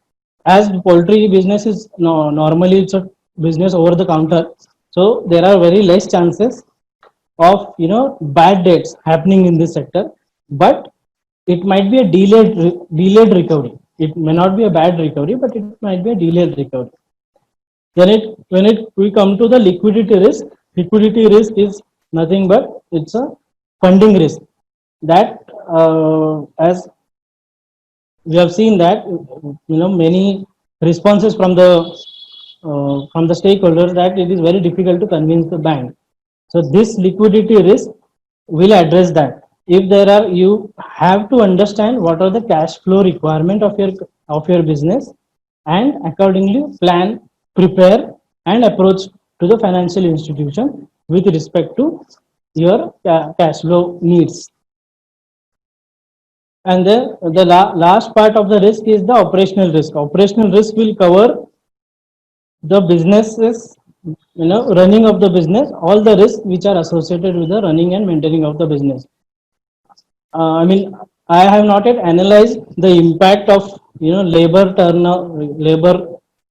S6: as poultry business is normally it's a business over the counter, so there are very less chances of bad debts happening in this sector. But it might be a delayed recovery. It may not be a bad recovery, but it might be a delayed recovery. Then when it we come to the liquidity risk, liquidity risk is nothing but it's a funding risk. That as we have seen that many responses from the stakeholders that it is very difficult to convince the bank. So this liquidity risk will address that. If there are, you have to understand what are the cash flow requirement of your business, and accordingly plan, prepare, and approach to the financial institution with respect to your cash flow needs. And then the last part of the risk is the operational risk. Operational risk will cover the businesses running of the business, all the risks which are associated with the running and maintaining of the business. I mean, I have not yet analyzed the impact of labor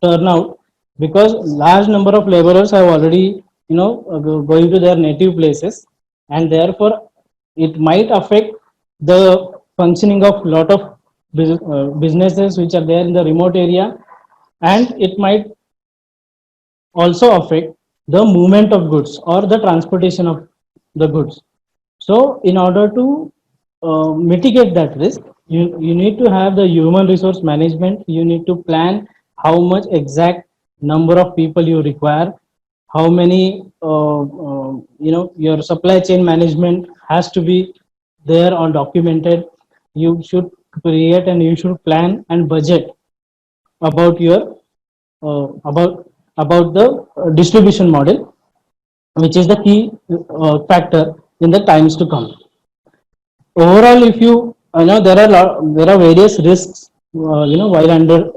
S6: turnout, because large number of laborers have already going to their native places, and therefore it might affect the functioning of lot of businesses which are there in the remote area, and it might also affect the movement of goods or the transportation of the goods. So in order to mitigate that risk, you need to have the human resource management. You need to plan how much exact number of people you require, how many, your supply chain management has to be there or documented. You should create and you should plan and budget about your uh, about about the distribution model, which is the key factor in the times to come. Overall, if you know, there are various risks while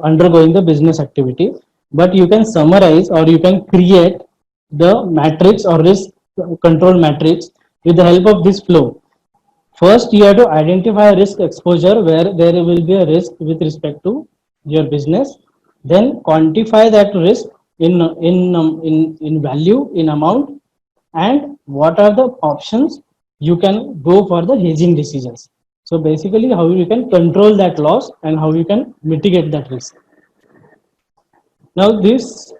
S6: undergoing the business activity, but you can summarize or you can create the matrix or risk control matrix with the help of this flow. First, you have to identify risk exposure where there will be a risk with respect to your business. Then quantify that risk in value, in amount, and what are the options you can go for the hedging decisions. So basically, how you can control that loss and how you can mitigate that risk. Now this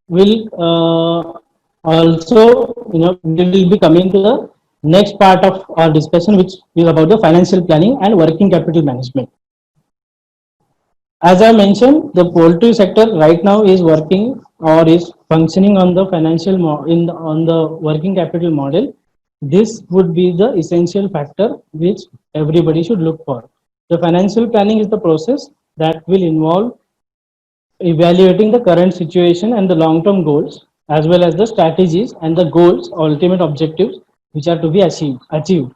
S6: will also, we will be coming to the next part of our discussion, which is about the financial planning and working capital management. As I mentioned, the poultry sector right now is working or is functioning on the on the working capital model. This would be the essential factor which everybody should look for. The financial planning is the process that will involve evaluating the current situation and the long-term goals, as well as the strategies and the goals, ultimate objectives which are to be achieved.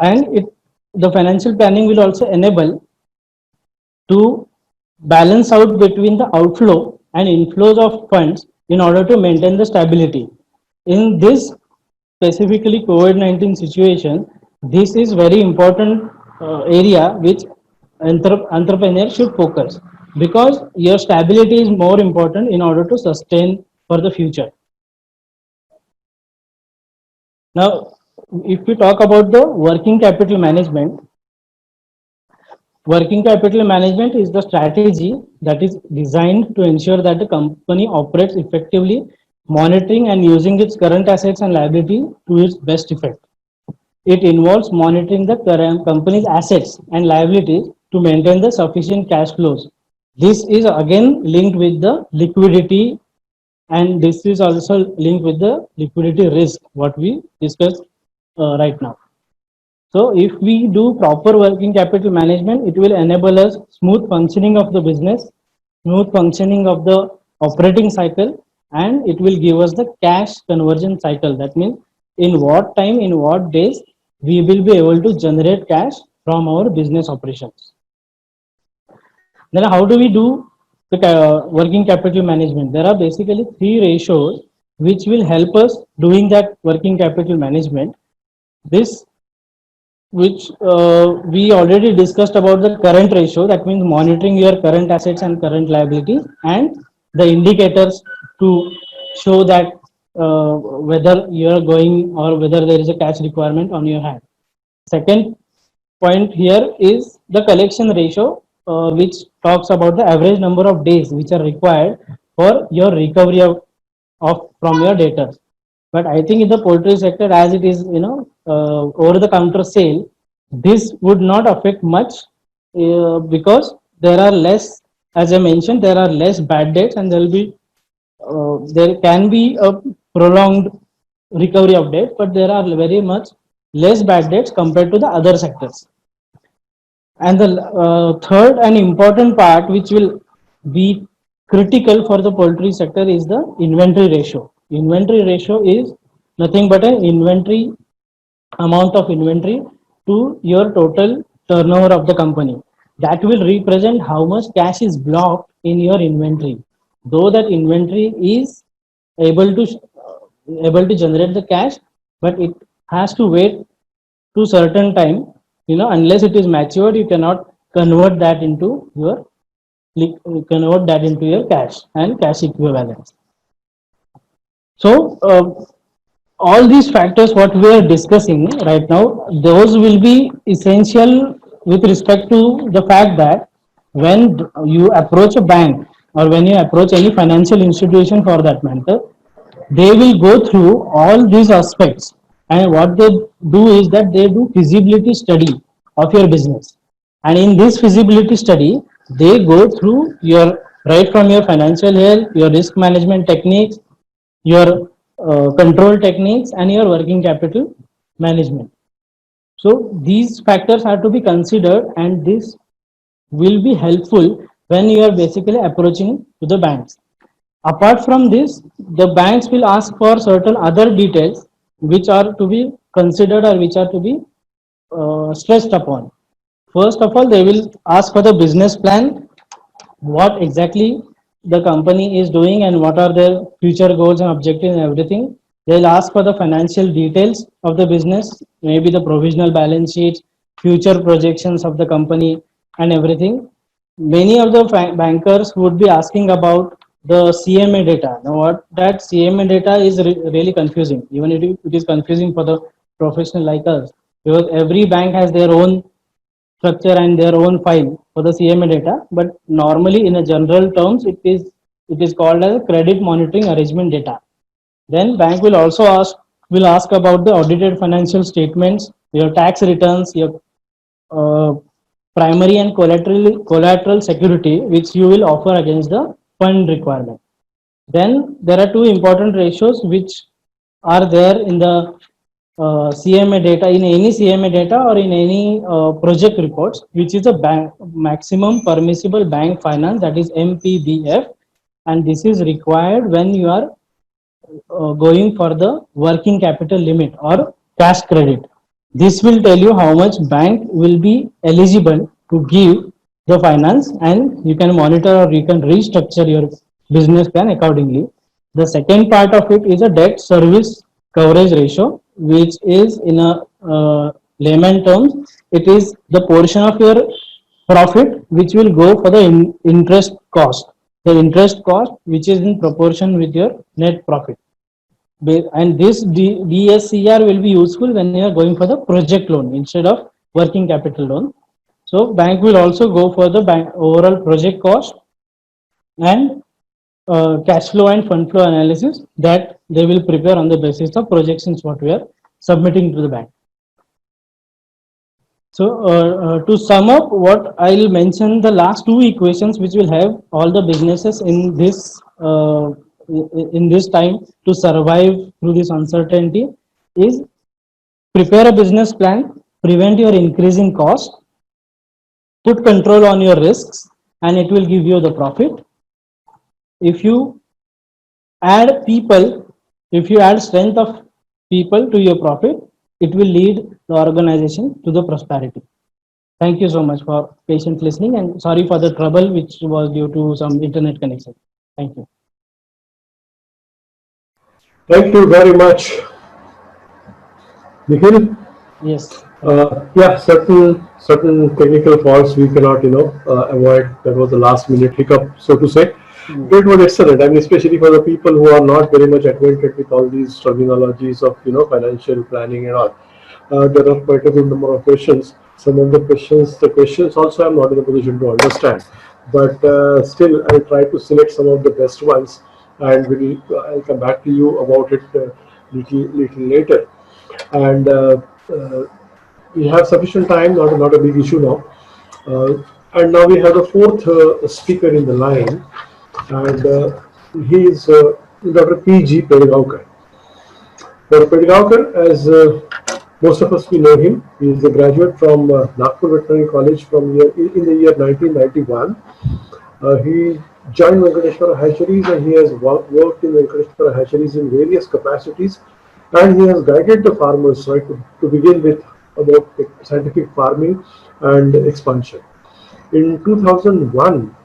S6: And the financial planning will also enable to balance out between the outflow and inflows of funds in order to maintain the stability. In this specifically COVID-19 situation, this is very important area which entrepreneurs should focus, because your stability is more important in order to sustain for the future. Now, if we talk about the working capital management, working capital management is the strategy that is designed to ensure that the company operates effectively, monitoring and using its current assets and liability to its best effect. It involves monitoring the current company's assets and liabilities to maintain the sufficient cash flows. This is again linked with the liquidity, and this is also linked with the liquidity risk, what we discussed right now. So if we do proper working capital management, it will enable us smooth functioning of the business, smooth functioning of the operating cycle, and it will give us the cash conversion cycle. That means in what time, in what days, we will be able to generate cash from our business operations. Then how do we do the working capital management? There are basically three ratios which will help us doing that working capital management. This, which we already discussed about the current ratio, that means monitoring your current assets and current liabilities, and the indicators to show that whether you are going or whether there is a cash requirement on your hand. Second point here is the collection ratio, which talks about the average number of days which are required for your recovery of from your debtors. But I think in the poultry sector, as it is, over the counter sale, this would not affect much because there are less, as I mentioned, there are less bad debts, and there can be a prolonged recovery of debt, but there are very much less bad debts compared to the other sectors. And the third and important part, which will be critical for the poultry sector, is the inventory ratio. Inventory ratio is nothing but an inventory amount of inventory to your total turnover of the company. That will represent how much cash is blocked in your inventory. though that inventory is able to generate the cash, but it has to wait to certain time, unless it is matured, you cannot convert that into your cash and cash equivalents. So all these factors what we are discussing right now, those will be essential with respect to the fact that when you approach a bank or when you approach any financial institution for that matter, they will go through all these aspects, and what they do is that they do feasibility study of your business, and in this feasibility study they go through your right from your financial health, your risk management techniques, your control techniques, and your working capital management. So these factors have to be considered, and this will be helpful when you are basically approaching to the banks. Apart from this, the banks will ask for certain other details which are to be considered or which are to be stressed upon. First of all, they will ask for the business plan, what exactly the company is doing and what are their future goals and objectives and everything. They'll ask for the financial details of the business, maybe the provisional balance sheets, future projections of the company and everything. Many of the bankers would be asking about the CMA data. Now what that CMA data is really confusing. Even it is confusing for the professional like us, because every bank has their own structure and their own file for the CMA data, but normally in a general terms it is called as credit monitoring arrangement data. Then bank will ask about the audited financial statements, your tax returns, your uh, primary and collateral security which you will offer against the fund requirement. Then there are two important ratios which are there in the CMA data, in any CMA data or in any project reports, which is a bank maximum permissible bank finance, that is MPBF, and this is required when you are going for the working capital limit or cash credit. This will tell you how much bank will be eligible to give the finance, and you can monitor or you can restructure your business plan accordingly. The second part of it is a debt service coverage ratio, which is in a layman terms, it is the portion of your profit which will go for the interest cost. The interest cost which is in proportion with your net profit. And this DSCR will be useful when you are going for the project loan instead of working capital loan. So bank will also go for the bank overall project cost and cash flow and fund flow analysis that they will prepare on the basis of projections what we are submitting to the bank. So to sum up, what I'll mention the last two equations which will have all the businesses in this time to survive through this uncertainty is: prepare a business plan, prevent your increasing cost, put control on your risks, and it will give you the profit. If you add people, if you add strength of people to your profit, it will lead the organization to the prosperity. Thank you so much for patient listening, and sorry for the trouble which was due to some internet connection. Thank you.
S2: Thank you very much, Nikhil.
S6: Yes.
S2: Yeah, certain technical faults we cannot, avoid. That was the last minute hiccup, so to say. It was excellent, and especially for the people who are not very much acquainted with all these terminologies of, financial planning and all. There are quite a good number of questions. Some of the questions also I'm not in a position to understand, but still I'll try to select some of the best ones, and I'll come back to you about it little later. And we have sufficient time, not a big issue now. And now we have the fourth speaker in the line, and he is Dr. P.G. Pedgaonkar. Dr. Pedgaonkar, as most of us we know him, he is a graduate from Nagpur Veterinary College in the year 1991. He joined Venkateshwara Hatcheries, and he has worked in Venkateshwara Hatcheries in various capacities, and he has guided the farmers, right, to begin with about scientific farming and expansion. In 2001,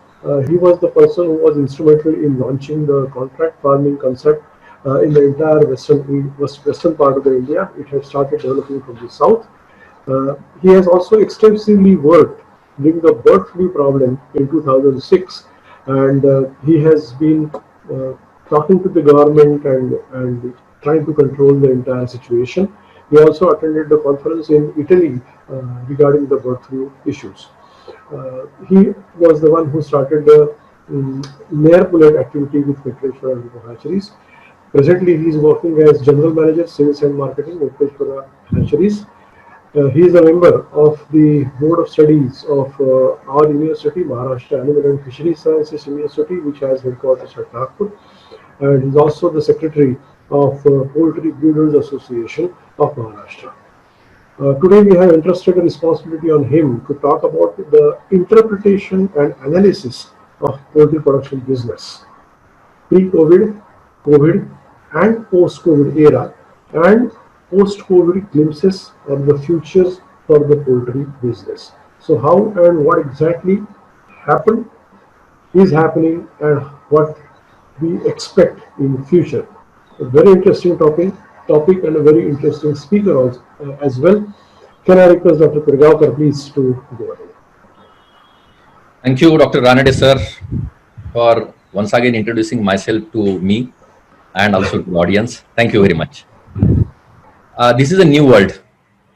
S2: He was the person who was instrumental in launching the contract farming concept in the entire western part of the India. It had started developing from the south. He has also extensively worked during the bird flu problem in 2006, and he has been talking to the government and trying to control the entire situation. He also attended the conference in Italy regarding the bird flu issues. He was the one who started the Nair Pullet activity with Venkateshwara Hatcheries. Presently, he is working as General Manager, Sales and Marketing, Venkateshwara Hatcheries. He is a member of the Board of Studies of our university, Maharashtra Animal and Fisheries Sciences University, which has headquarters at Nagpur. And he is also the Secretary of Poultry Breeders Association of Maharashtra. Today we have entrusted a responsibility on him to talk about the interpretation and analysis of poultry production business, pre-COVID, COVID and post-COVID era, and post-COVID glimpses of the futures for the poultry business. So how and what exactly happened, is happening, and what we expect in future. A very interesting topic and a very interesting speaker also, as well. Can I request Dr. Pirgaonkar please to go ahead?
S7: Thank you, Dr. Ranade sir, for once again introducing myself to me and also to the audience. Thank you very much. This is a new world.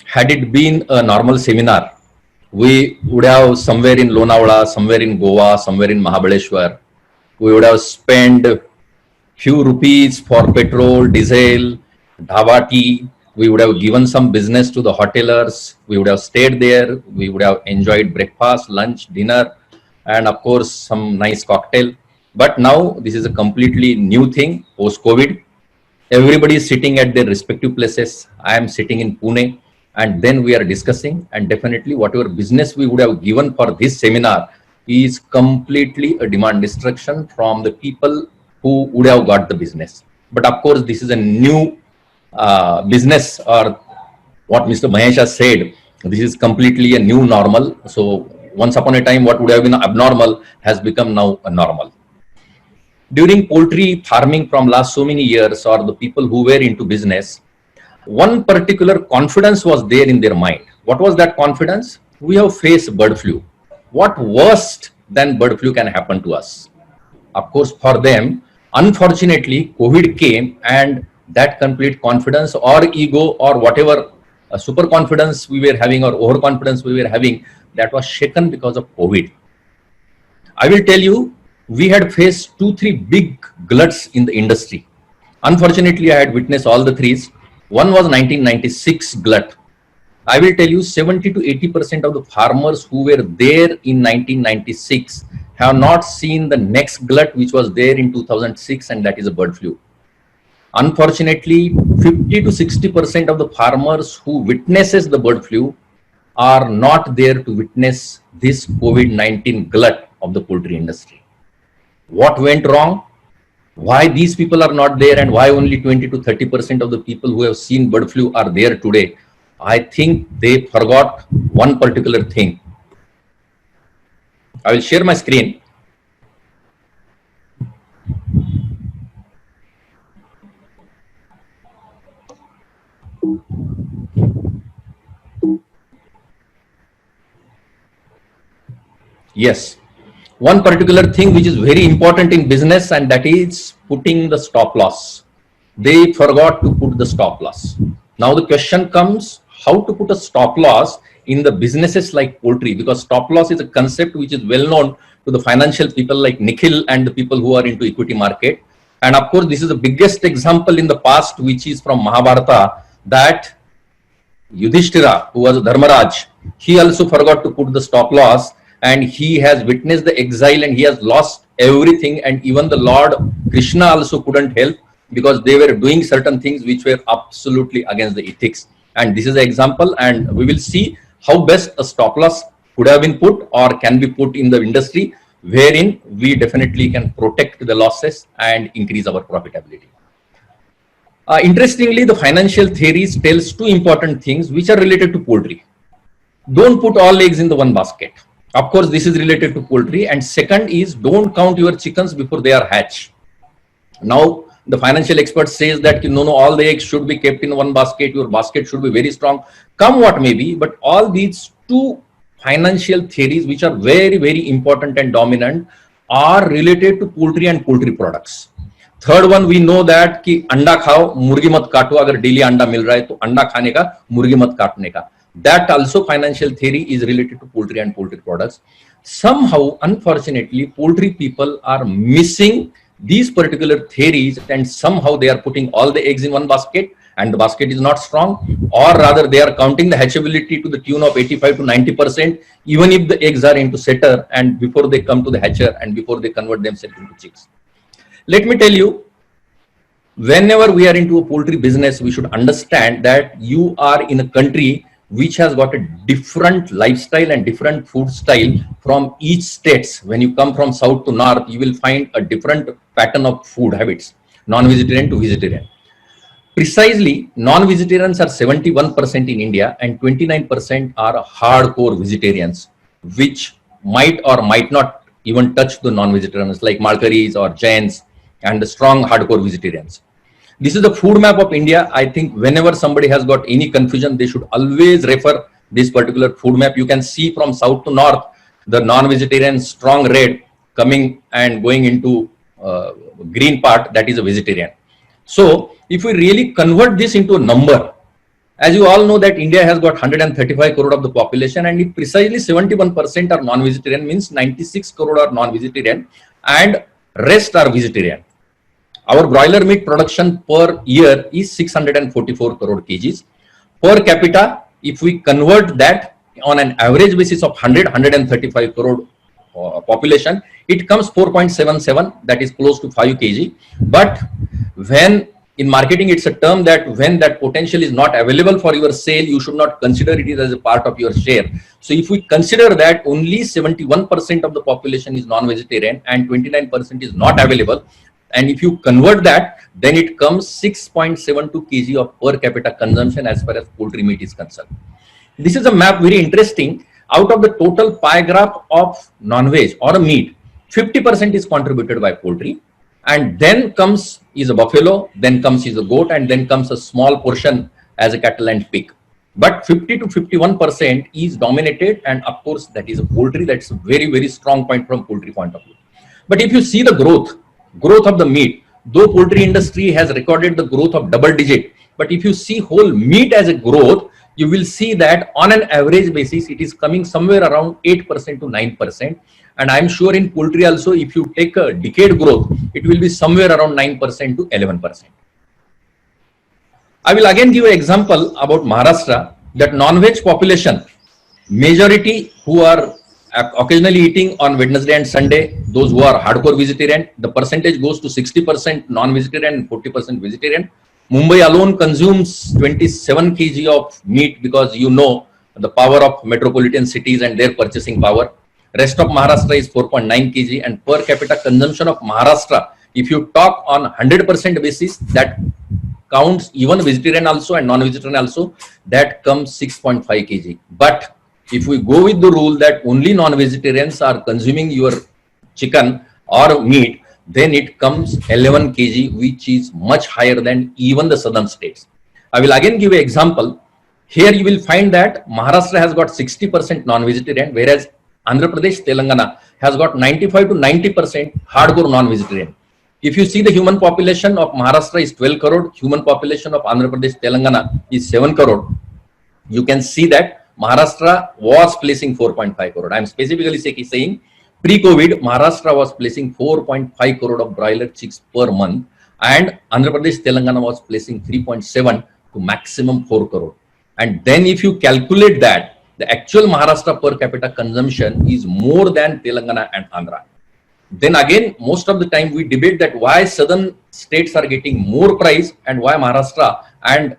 S7: Had it been a normal seminar, we would have somewhere in Lonavala, somewhere in Goa, somewhere in Mahabaleshwar, we would have spent few rupees for petrol, diesel, dhaba tea. We would have given some business to the hotelers. We would have stayed there. We would have enjoyed breakfast, lunch, dinner, and of course, some nice cocktail. But now this is a completely new thing post-COVID. Everybody is sitting at their respective places. I am sitting in Pune, and then we are discussing, and definitely whatever business we would have given for this seminar is completely a demand destruction from the people who would have got the business. But of course, this is a new business, or what Mr. Mahesh has said, this is completely a new normal. So once upon a time, what would have been abnormal has become now a normal. During poultry farming from last so many years, or the people who were into business, one particular confidence was there in their mind. What was that confidence? We have faced bird flu. What worst than bird flu can happen to us? Of course, for them, unfortunately, COVID came, and that complete confidence or ego or whatever super confidence we were having or overconfidence we were having, that was shaken because of COVID. I will tell you, we had faced 2-3 big gluts in the industry. Unfortunately, I had witnessed all the threes. One was 1996 glut. I will tell you, 70 to 80% of the farmers who were there in 1996 have not seen the next glut which was there in 2006, and that is a bird flu. Unfortunately, 50 to 60% of the farmers who witnesses the bird flu are not there to witness this COVID-19 glut of the poultry industry. What went wrong? Why these people are not there, and why only 20 to 30% of the people who have seen bird flu are there today? I think they forgot one particular thing. I will share my screen. Yes, one particular thing which is very important in business, and that is putting the stop loss. They forgot to put the stop loss. Now the question comes, how to put a stop loss in the businesses like poultry, because stop loss is a concept which is well known to the financial people like Nikhil and the people who are into equity market. And of course, this is the biggest example in the past, which is from Mahabharata, that Yudhishthira, who was Dharmaraj, he also forgot to put the stop loss, and he has witnessed the exile, and he has lost everything. And even the Lord Krishna also couldn't help, because they were doing certain things which were absolutely against the ethics. And this is an example, and we will see how best a stop loss could have been put or can be put in the industry, wherein we definitely can protect the losses and increase our profitability. Interestingly, the financial theories tells two important things which are related to poultry. Don't put all eggs in the one basket. Of course, this is related to poultry. And second is, don't count your chickens before they are hatched. Now, the financial expert says that no, all the eggs should be kept in one basket. Your basket should be very strong. Come what may be, but all these two financial theories, which are very, very important and dominant, are related to poultry and poultry products. Third one we know that कि अंडा खाओ मुर्गी मत काटो, अगर daily अंडा मिल रहा है तो अंडा खाने का, मुर्गी मत काटने का. That also financial theory is related to poultry and poultry products. Somehow, unfortunately, poultry people are missing these particular theories, and somehow they are putting all the eggs in one basket, and the basket is not strong, or rather they are counting the hatchability to the tune of 85 to 90%, even if the eggs are into setter and before they come to the hatcher and before they convert themselves into chicks. Let me tell you, whenever we are into a poultry business, we should understand that you are in a country which has got a different lifestyle and different food style from each states. When you come from south to north, you will find a different pattern of food habits, non-vegetarian to vegetarian. Precisely, non-vegetarians are 71% in India and 29% are hardcore vegetarians, which might or might not even touch the non-vegetarians like Malkaris or Jains and the strong hardcore vegetarians. This is the food map of India. I think whenever somebody has got any confusion, they should always refer this particular food map. You can see from south to north, the non-vegetarian strong red coming and going into green part, that is a vegetarian. So if we really convert this into a number, as you all know that India has got 135 crore of the population, and if precisely 71% are non-vegetarian, means 96 crore are non-vegetarian and rest are vegetarian. Our broiler meat production per year is 644 crore kgs. Per capita, if we convert that on an average basis of 135 crore population, it comes 4.77, that is close to 5 kg. But when in marketing, it's a term that when that potential is not available for your sale, you should not consider it as a part of your share. So if we consider that only 71% of the population is non-vegetarian and 29% is not available, and if you convert that, then it comes 6.72 kg of per capita consumption as far as poultry meat is concerned. This is a map very interesting. Out of the total pie graph of non-veg or a meat, 50% is contributed by poultry, and then comes is a buffalo, then comes is a goat, and then comes a small portion as a cattle and pig. But 50 to 51% is dominated, and of course that is a poultry. That's a very, very strong point from poultry point of view. But if you see the growth of the meat, though poultry industry has recorded the growth of double digit, but if you see whole meat as a growth, you will see that on an average basis, it is coming somewhere around 8% to 9%. And I'm sure in poultry also, if you take a decade growth, it will be somewhere around 9% to 11%. I will again give an example about Maharashtra, that non-veg population, majority who are occasionally eating on Wednesday and Sunday, those who are hardcore vegetarian, the percentage goes to 60% non-vegetarian and 40% vegetarian. Mumbai alone consumes 27 kg of meat because you know the power of metropolitan cities and their purchasing power. Rest of Maharashtra is 4.9 kg, and per capita consumption of Maharashtra, if you talk on 100% basis, that counts even vegetarian also and non-vegetarian also, that comes 6.5 kg. But if we go with the rule that only non-vegetarians are consuming your chicken or meat, then it comes 11 kg, which is much higher than even the southern states. I will again give an example. Here you will find that Maharashtra has got 60% non-vegetarian, whereas Andhra Pradesh, Telangana has got 95 to 90% hardcore non-vegetarian. If you see the human population of Maharashtra is 12 crore, human population of Andhra Pradesh, Telangana is 7 crore. You can see that Maharashtra was placing 4.5 crore. I am specifically saying pre-COVID, Maharashtra was placing 4.5 crore of broiler chicks per month, and Andhra Pradesh, Telangana was placing 3.7 to maximum 4 crore. And then if you calculate that, the actual Maharashtra per capita consumption is more than Telangana and Andhra. Then again, most of the time we debate that why southern states are getting more price and why Maharashtra and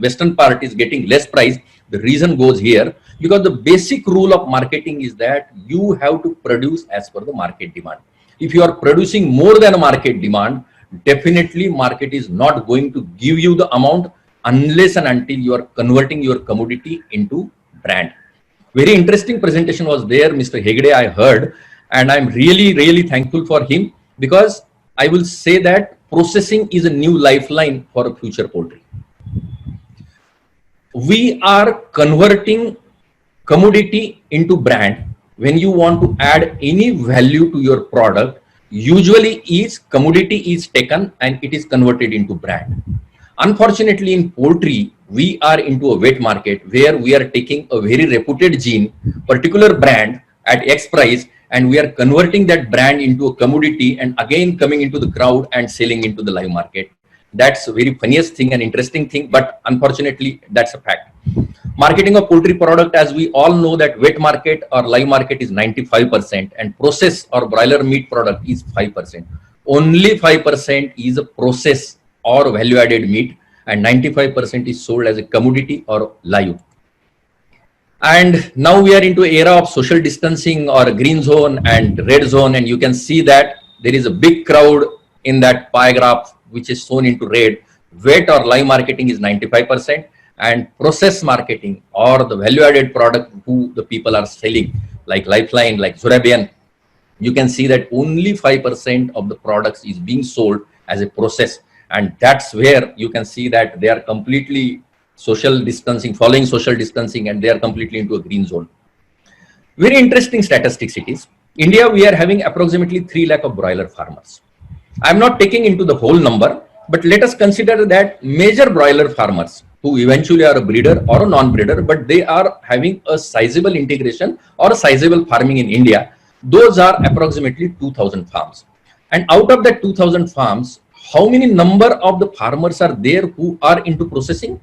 S7: western part is getting less price. The reason goes here, because the basic rule of marketing is that you have to produce as per the market demand. If you are producing more than a market demand, definitely market is not going to give you the amount unless and until you are converting your commodity into brand. Very interesting presentation was there, Mr. Hegde, I heard, and I'm really thankful for him, because I will say that processing is a new lifeline for a future poultry. We are converting commodity into brand. When you want to add any value to your product, usually is commodity is taken and it is converted into brand. Unfortunately, in poultry, we are into a wet market where we are taking a very reputed gene, particular brand at X price, and we are converting that brand into a commodity and again coming into the crowd and selling into the live market. That's a very funniest thing and interesting thing, but unfortunately, that's a fact. Marketing of poultry product, as we all know, that wet market or live market is 95% and process or broiler meat product is 5%. Only 5% is a process or value added meat, and 95% is sold as a commodity or live. And now we are into era of social distancing or green zone and red zone, and you can see that there is a big crowd in that pie graph which is shown into red. Wet or live marketing is 95%, and process marketing or the value added product who the people are selling, like Lifeline, like Zorabian, you can see that only 5% of the products is being sold as a process. And that's where you can see that they are completely social distancing, following social distancing, and they are completely into a green zone. Very interesting statistics it is. India, we are having approximately 3 lakh of broiler farmers. I'm not taking into the whole number, but let us consider that major broiler farmers who eventually are a breeder or a non-breeder, but they are having a sizable integration or a sizable farming in India. Those are approximately 2,000 farms. And out of that 2,000 farms, how many number of the farmers are there who are into processing?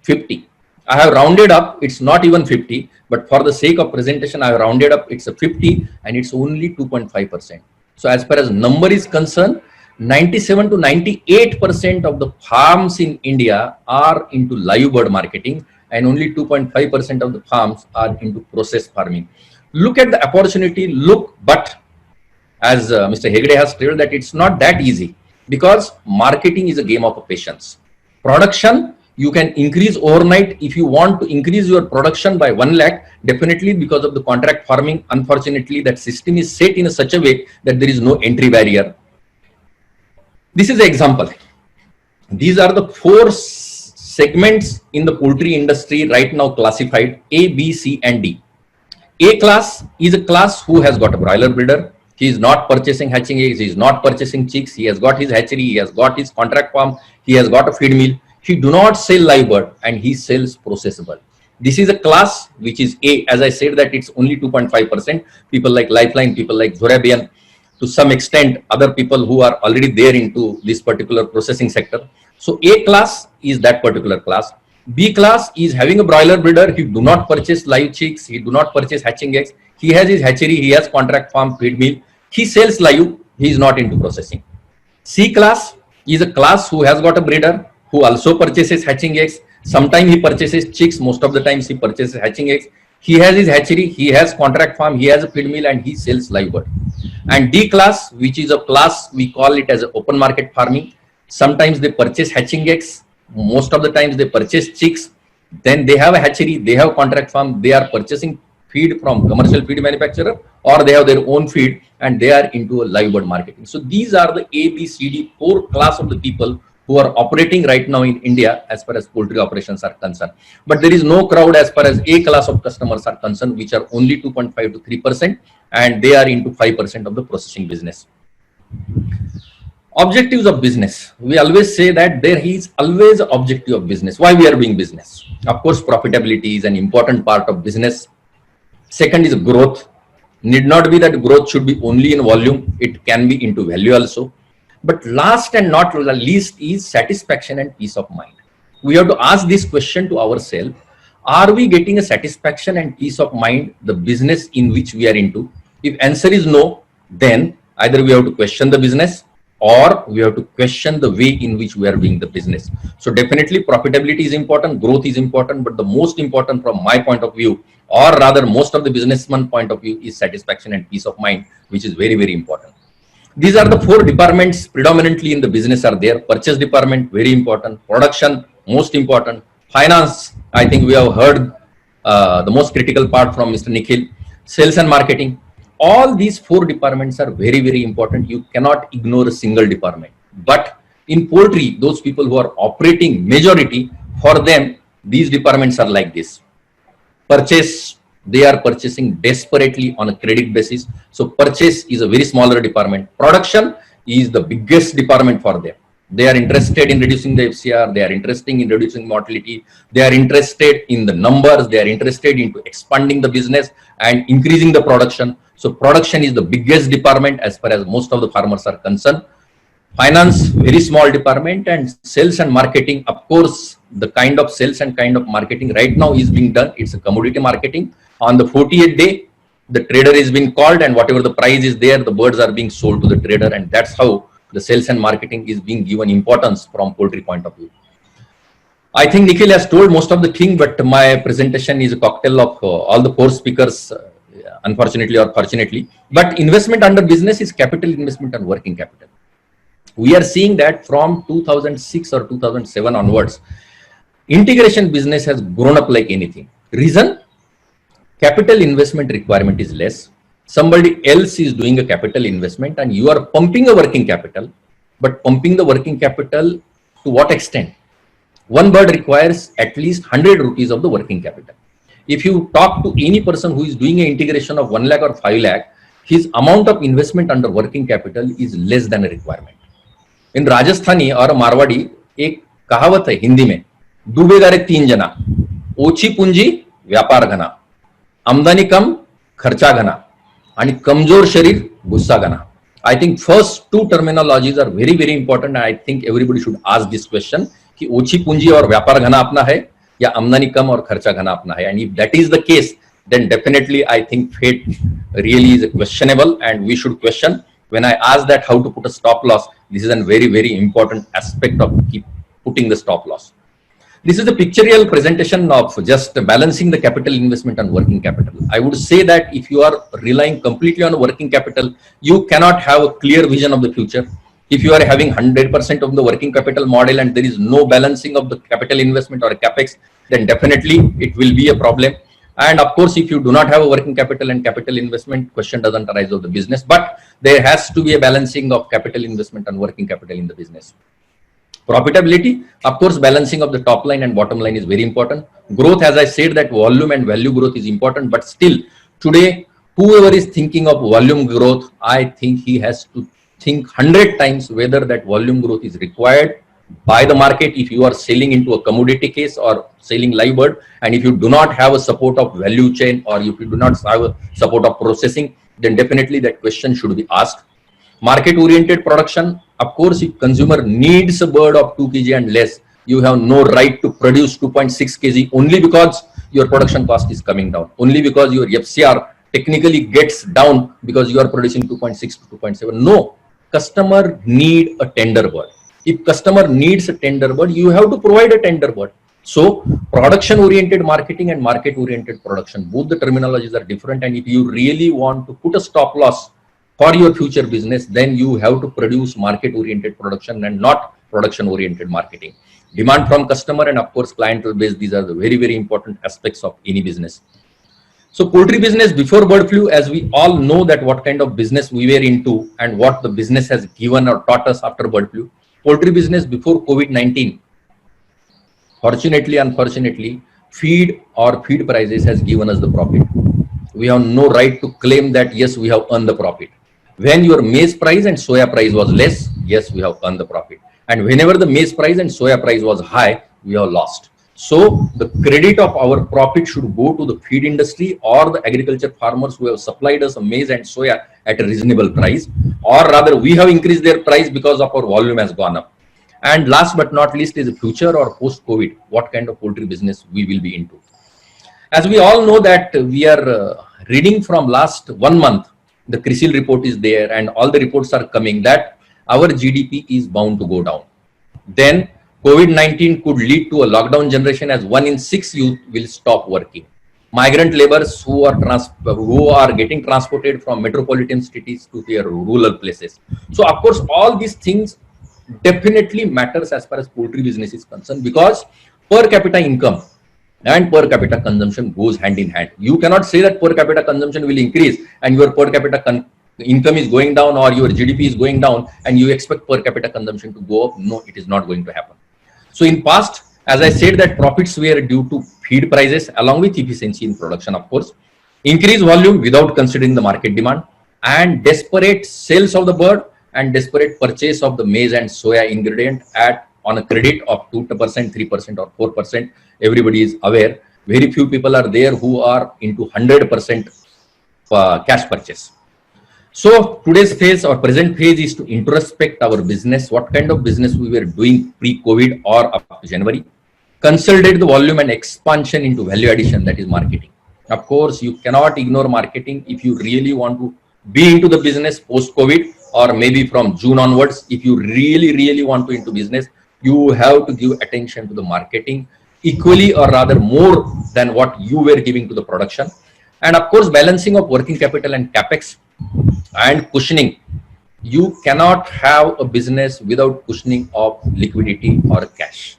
S7: 50. I have rounded up, it's not even 50, but for the sake of presentation, I have rounded up, it's a 50 and it's only 2.5%. So as far as number is concerned, 97 to 98% of the farms in India are into live bird marketing, and only 2.5% of the farms are into process farming. Look at the opportunity, but as Mr. Hegde has told that it's not that easy, because marketing is a game of patience. Production, you can increase overnight. If you want to increase your production by 1 lakh, definitely because of the contract farming, unfortunately, that system is set in such a way that there is no entry barrier. This is an example. These are the 4 segments in the poultry industry right now classified A, B, C, and D. A class is a class who has got a broiler breeder. He is not purchasing hatching eggs. He is not purchasing chicks. He has got his hatchery. He has got his contract farm. He has got a feed mill. He do not sell live bird and he sells processable. This is a class which is A. As I said that it's only 2.5%. People like Lifeline, people like Zorabian, to some extent other people who are already there into this particular processing sector. So A class is that particular class. B class is having a broiler breeder. He do not purchase live chicks. He do not purchase hatching eggs. He has his hatchery. He has contract farm, feed mill. He sells live. He is not into processing. C class is a class who has got a breeder, who also purchases hatching eggs. Sometimes he purchases chicks. Most of the times he purchases hatching eggs. He has his hatchery. He has contract farm. He has a feed mill and he sells live bird. And D class, which is a class we call it as open market farming. Sometimes they purchase hatching eggs. Most of the times they purchase chicks. Then they have a hatchery. They have contract farm. They are purchasing feed from commercial feed manufacturer, or they have their own feed and they are into a live bird marketing. So these are the A, B, C, D, 4 class of the people who are operating right now in India as far as poultry operations are concerned. But there is no crowd as far as A class of customers are concerned, which are only 2.5 to 3%, and they are into 5% of the processing business. Objectives of business. We always say that there is always an objective of business. Why we are doing business? Of course, profitability is an important part of business. Second is growth. Need not be that growth should be only in volume. It can be into value also. But last and not least is satisfaction and peace of mind. We have to ask this question to ourselves. Are we getting a satisfaction and peace of mind, the business in which we are into? If answer is no, then either we have to question the business or we have to question the way in which we are doing the business. So definitely profitability is important, growth is important, but the most important from my point of view, or rather most of the businessman point of view, is satisfaction and peace of mind, which is very, very important. These are the 4 departments predominantly in the business are there. Purchase department, very important. Production, most important. Finance, I think we have heard the most critical part from Mr. Nikhil, sales and marketing. All these four departments are very, very important. You cannot ignore a single department. But in poultry, those people who are operating majority, for them, these departments are like this. Purchase, they are purchasing desperately on a credit basis. So purchase is a very smaller department. Production is the biggest department for them. They are interested in reducing the FCR. They are interested in reducing mortality. They are interested in the numbers. They are interested into expanding the business and increasing the production. So production is the biggest department as far as most of the farmers are concerned. Finance, very small department, and sales and marketing. Of course, the kind of sales and kind of marketing right now is being done. It's a commodity marketing. On the 48th day, the trader is being called, and whatever the price is there, the birds are being sold to the trader, and that's how the sales and marketing is being given importance from poultry point of view. I think Nikhil has told most of the thing, but my presentation is a cocktail of all the four speakers, unfortunately or fortunately. But investment under business is capital investment and working capital. We are seeing that from 2006 or 2007 onwards, integration business has grown up like anything. Reason? Capital investment requirement is less. Somebody else is doing a capital investment and you are pumping a working capital, but pumping the working capital to what extent? One bird requires at least 100 rupees of the working capital. If you talk to any person who is doing an integration of 1 lakh or 5 lakh, his amount of investment under working capital is less than a requirement. In Rajasthani or Marwadi, एक कहावत है हिंदी में, डूबेगा रे 3 जना, ओछी पूंजी व्यापार घना, आमदनी कम खर्चा घना, आणि कमजोर शरीर गुस्सा घना. I think first two terminologies are very, very important. And I think everybody should ask this question कि ओछी पूंजी और व्यापार घना अपना है या आमदनी कम और खर्चा घना अपना है. And if that is the case, then definitely I think fate really is questionable and we should question. When I ask that how to put a stop loss, this is a very, very important aspect of keep putting the stop loss. This is a pictorial presentation of just balancing the capital investment and working capital. I would say that if you are relying completely on working capital, you cannot have a clear vision of the future. If you are having 100% of the working capital model and there is no balancing of the capital investment or capex, then definitely it will be a problem. And of course, if you do not have a working capital and capital investment, question doesn't arise of the business, but there has to be a balancing of capital investment and working capital in the business. Profitability, of course, balancing of the top line and bottom line is very important. Growth, as I said, that volume and value growth is important, but still today, whoever is thinking of volume growth, I think he has to think 100 times whether that volume growth is required by the market if you are selling into a commodity case or selling live bird, and if you do not have a support of value chain or if you do not have a support of processing, then definitely that question should be asked. Market oriented production, of course, if consumer needs a bird of 2 kg and less, you have no right to produce 2.6 kg only because your production cost is coming down, only because your FCR technically gets down because you are producing 2.6 to 2.7. No, customer need a tender bird. If customer needs a tender bird, you have to provide a tender bird. So production oriented marketing and market oriented production, both the terminologies are different. And if you really want to put a stop loss for your future business, then you have to produce market oriented production and not production oriented marketing. Demand from customer and of course clientele base, these are the very, very important aspects of any business. So poultry business before bird flu, as we all know that what kind of business we were into and what the business has given or taught us after bird flu. Poultry business before COVID-19, fortunately, unfortunately, feed or feed prices has given us the profit. We have no right to claim that, yes, we have earned the profit. When your maize price and soya price was less, yes, we have earned the profit. And whenever the maize price and soya price was high, we have lost. So the credit of our profit should go to the feed industry or the agriculture farmers who have supplied us a maize and soya at a reasonable price, or rather we have increased their price because of our volume has gone up. And last but not least is the future or post-COVID, what kind of poultry business we will be into. As we all know that we are reading from last 1 month, the CRISIL report is there and all the reports are coming that our GDP is bound to go down. Then COVID-19 could lead to a lockdown generation as 1 in 6 youth will stop working. Migrant laborers who are getting transported from metropolitan cities to their rural places. So of course, all these things definitely matters as far as poultry business is concerned, because per capita income and per capita consumption goes hand in hand. You cannot say that per capita consumption will increase and your per capita income is going down or your GDP is going down and you expect per capita consumption to go up. No, it is not going to happen. So in past, as I said, that profits were due to feed prices along with efficiency in production, of course, increased volume without considering the market demand, and desperate sales of the bird and desperate purchase of the maize and soya ingredient on a credit of 2%, 3% or 4%. Everybody is aware. Very few people are there who are into 100% cash purchase. So today's phase or present phase is to introspect our business, what kind of business we were doing pre-COVID or up to January, consolidate the volume and expansion into value addition, that is marketing. Of course, you cannot ignore marketing if you really want to be into the business post-COVID or maybe from June onwards. If you really want to into business, you have to give attention to the marketing equally or rather more than what you were giving to the production. And of course, balancing of working capital and capex and cushioning. You cannot have a business without cushioning of liquidity or cash.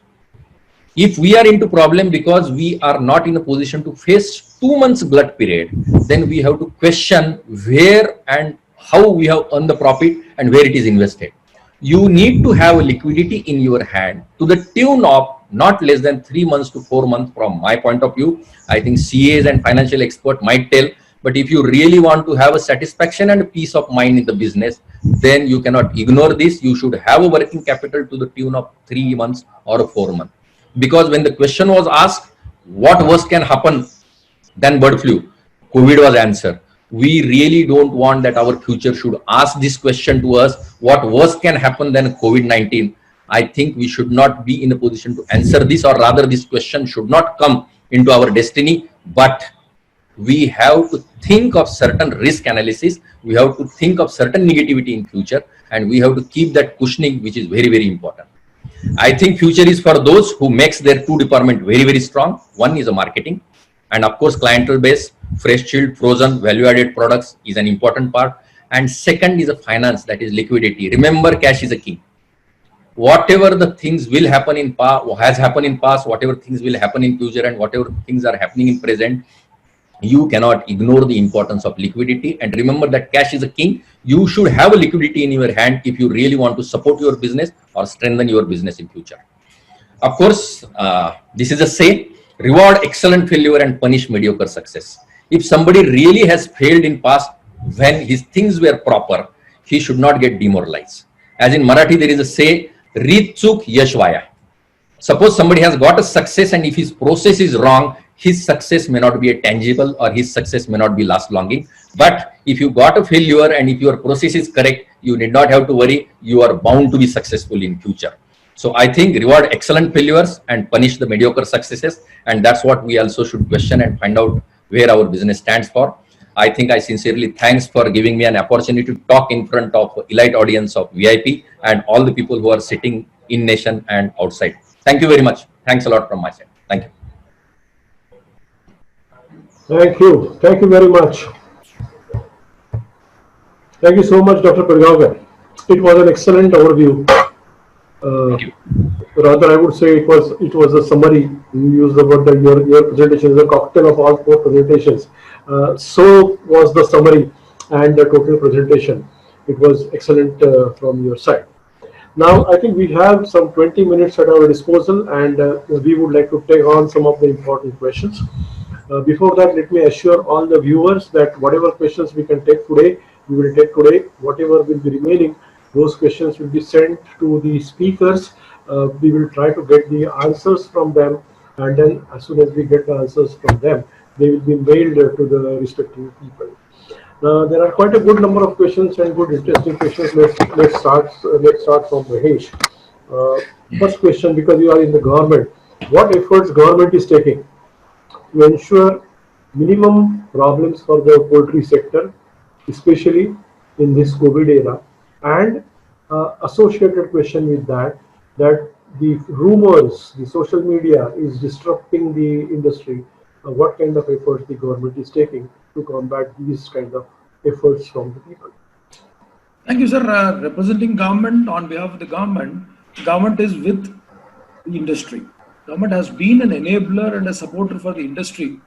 S7: If we are into problem because we are not in a position to face 2 months glut period, then we have to question where and how we have earned the profit and where it is invested. You need to have a liquidity in your hand to the tune of not less than 3 months to 4 months from my point of view. I think CAs and financial expert might tell, but if you really want to have a satisfaction and a peace of mind in the business, then you cannot ignore this. You should have a working capital to the tune of 3 months or 4 months. Because when the question was asked, what worse can happen than bird flu? COVID was answered. We really don't want that our future should ask this question to us, what worse can happen than COVID-19? I think we should not be in a position to answer this, or rather this question should not come into our destiny, but we have to think of certain risk analysis. We have to think of certain negativity in future, and we have to keep that cushioning, which is very important. I think future is for those who makes their two department very strong. One is a marketing, and of course clientele base, fresh chilled, frozen, value added products is an important part. And second is a finance, that is liquidity. Remember, cash is a king. Whatever the things will happen in past, has happened in past, whatever things will happen in future, and whatever things are happening in present, you cannot ignore the importance of liquidity. And remember that cash is a king. You should have a liquidity in your hand if you really want to support your business or strengthen your business in future. Of course, this is a say, reward excellent failure and punish mediocre success. If somebody really has failed in past when his things were proper, he should not get demoralized. As in Marathi, there is a say, Reet chuk yash vaya. Suppose somebody has got a success, and if his process is wrong, his success may not be a tangible, or his success may not be last longing. But if you got a failure and if your process is correct, you need not have to worry. You are bound to be successful in future. So I think reward excellent failures and punish the mediocre successes. And that's what we also should question and find out where our business stands for. I think I sincerely thanks for giving me an opportunity to talk in front of elite audience of VIP and all the people who are sitting in nation and outside. Thank you very much. Thanks a lot from my side. Thank you.
S2: Thank you. Thank you very much. Thank you so much, Dr. Pirgaonkar. It was an excellent overview.
S7: Thank you.
S2: Rather, I would say it was a summary. You used the word that your presentation is a cocktail of all four presentations. So was the summary and the total presentation. It was excellent from your side. Now, I think we have some 20 minutes at our disposal, and we would like to take on some of the important questions. Before that, let me assure all the viewers that whatever questions we can take today, we will take today. Whatever will be remaining, those questions will be sent to the speakers. We will try to get the answers from them, and then as soon as we get the answers from them, they will be mailed to the respective people. There are quite a good number of questions and good interesting questions. Let's start from Mahesh. First question, because you are in the government, what efforts government is taking to ensure minimum problems for the poultry sector, especially in this COVID era? And associated question with that the rumors, the social media is disrupting the industry. What kind of efforts the government is taking to combat these kind of efforts from the people?
S3: Thank you, sir. Representing government on behalf of the government is with the industry. government has been an enabler and a supporter for the industry.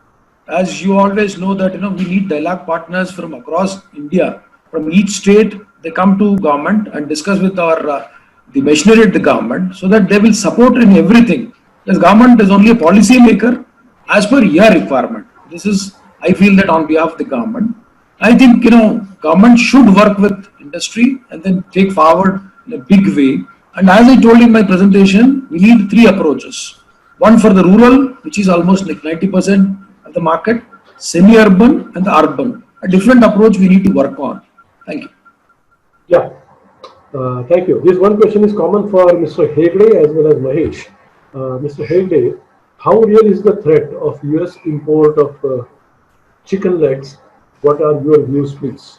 S3: As you always know that, we need dialogue partners from across India. From each state, they come to government and discuss with the machinery at the government so that they will support in everything. Because government is only a policy maker as per your requirement. This is, I feel that on behalf of the government. I think, government should work with industry and then take forward in a big way. And as I told in my presentation, we need three approaches. One for the rural, which is almost like 90% of the market, semi-urban and the urban. A different approach we need to work on. Thank you.
S2: Yeah, thank you. This one question is common for Mr. Hegde as well as Mahesh. Mr. Hegde, how real is the threat of US import of chicken legs? What are your views, please?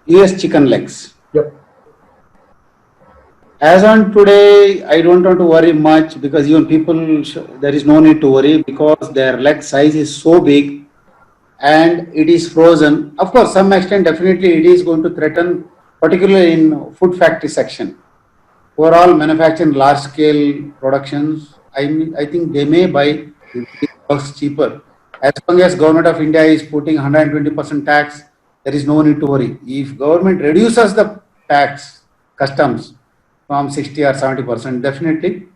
S4: US chicken legs.
S2: Yep.
S4: As on today, I don't want to worry much because even people, there is no need to worry because their leg size is so big and it is frozen. Of course, some extent, definitely it is going to threaten, particularly in food factory section. Overall, manufacturing large scale productions, I think they may buy works cheaper. As long as government of India is putting 120% tax, there is no need to worry. If government reduces the tax, customs, from 60 or 70%, definitely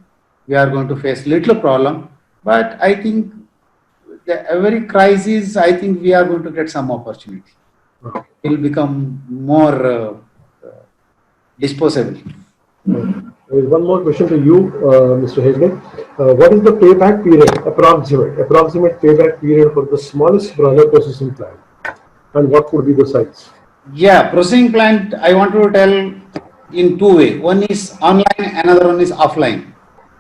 S4: we are going to face little problem. But I think every crisis, I think we are going to get some opportunity. It will become more disposable.
S2: There is one more question to you, Mr. Hegde. What is the payback period, approximate payback period for the smallest broiler processing plant? And what could be the size?
S4: Yeah, processing plant, I want to tell in two ways. One is online, another one is offline.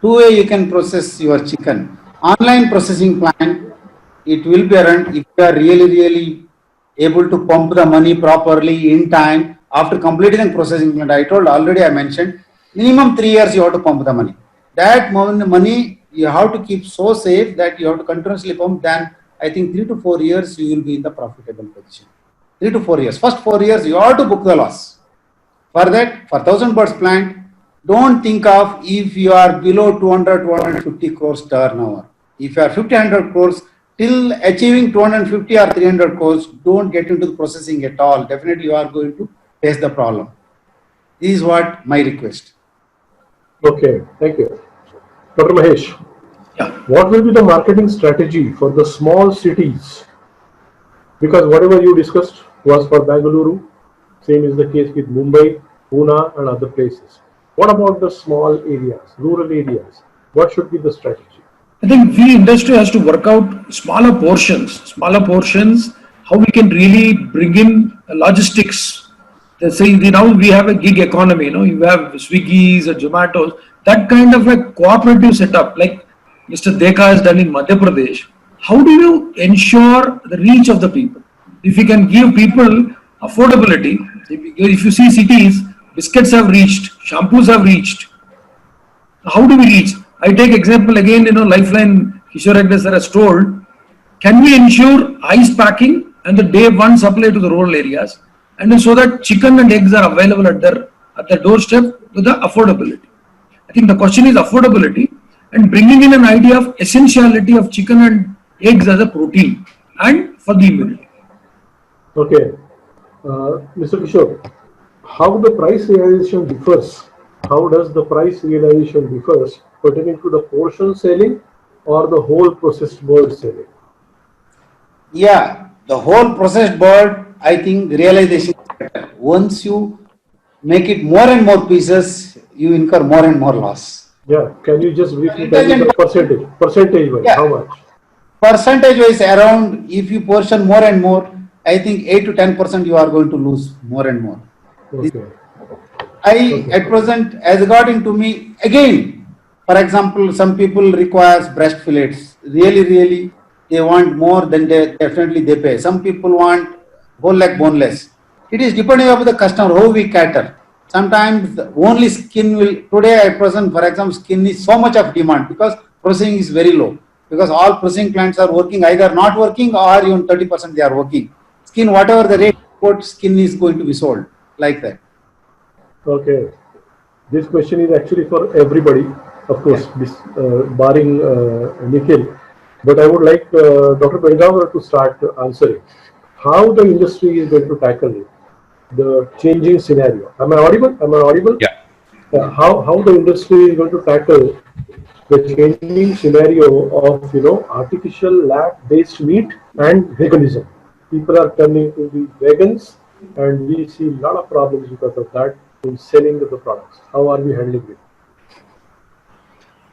S4: Two way you can process your chicken. Online processing plant, it will be around if you are really able to pump the money properly in time after completing the processing plant. I told already, I mentioned, minimum 3 years you have to pump the money. That money you have to keep so safe that you have to continuously pump. Then I think 3 to 4 years you will be in the profitable position. 3 to 4 years. First 4 years you have to book the loss. For that, for 1000 birds plant, don't think of if you are below 200, 250 crores turnover. If you are 1500 crores, till achieving 250 or 300 crores, don't get into the processing at all. Definitely you are going to face the problem. This is what my request.
S2: Okay, thank you. Dr. Mahesh,
S3: Yeah.
S2: what will be the marketing strategy for the small cities? Because whatever you discussed was for Bengaluru, same is the case with Mumbai, Pune and other places. What about the small areas, rural areas? What should be the strategy?
S3: I think the industry has to work out smaller portions, how we can really bring in logistics. They say now we have a gig economy, you have Swiggy's or Zomatos, that kind of a cooperative setup like Mr. Dekha has done in Madhya Pradesh. How do you ensure the reach of the people? If you can give people affordability, if you see cities, biscuits have reached, shampoos have reached. How do we reach? I take example again, Lifeline, Kishore Hegde sir has told, can we ensure ice packing and the day one supply to the rural areas, and then so that chicken and eggs are available at their doorstep with the affordability. I think the question is affordability and bringing in an idea of essentiality of chicken and eggs as a protein and for the immunity.
S2: Okay, Mr. Kishore, how the price realization differs? How does the price realization differs pertaining to the portion selling or the whole processed bird selling?
S4: Yeah, the whole processed bird, I think realization is better. Once you make it more and more pieces, you incur more and more loss.
S2: Yeah, can you just briefly tell me the percentage wise,
S4: Yeah.
S2: how much?
S4: Percentage wise around, if you portion more and more, I think 8 to 10% you are going to lose more and more.
S2: Okay.
S4: At present, as according to me, again, for example, some people requires breast fillets. Really, they want more than they pay. Some people want whole leg boneless. It is depending on the customer, how we cater. Sometimes only skin will, today at present, for example, skin is so much of demand because processing is very low. Because all processing plants are working, either not working or even 30% they are working. Skin, whatever the rate, what skin is going to be sold, like that.
S2: Okay. This question is actually for everybody. of course, barring Nikhil. But I would like Dr. Bengavar to start answering how the industry is going to tackle the changing scenario. Am I audible? Am I audible?
S7: Yeah.
S2: How the industry is going to tackle the changing scenario of artificial lab-based meat and veganism. People are turning to the vegans, and we see a lot of problems because of that in selling the products. How are we handling it?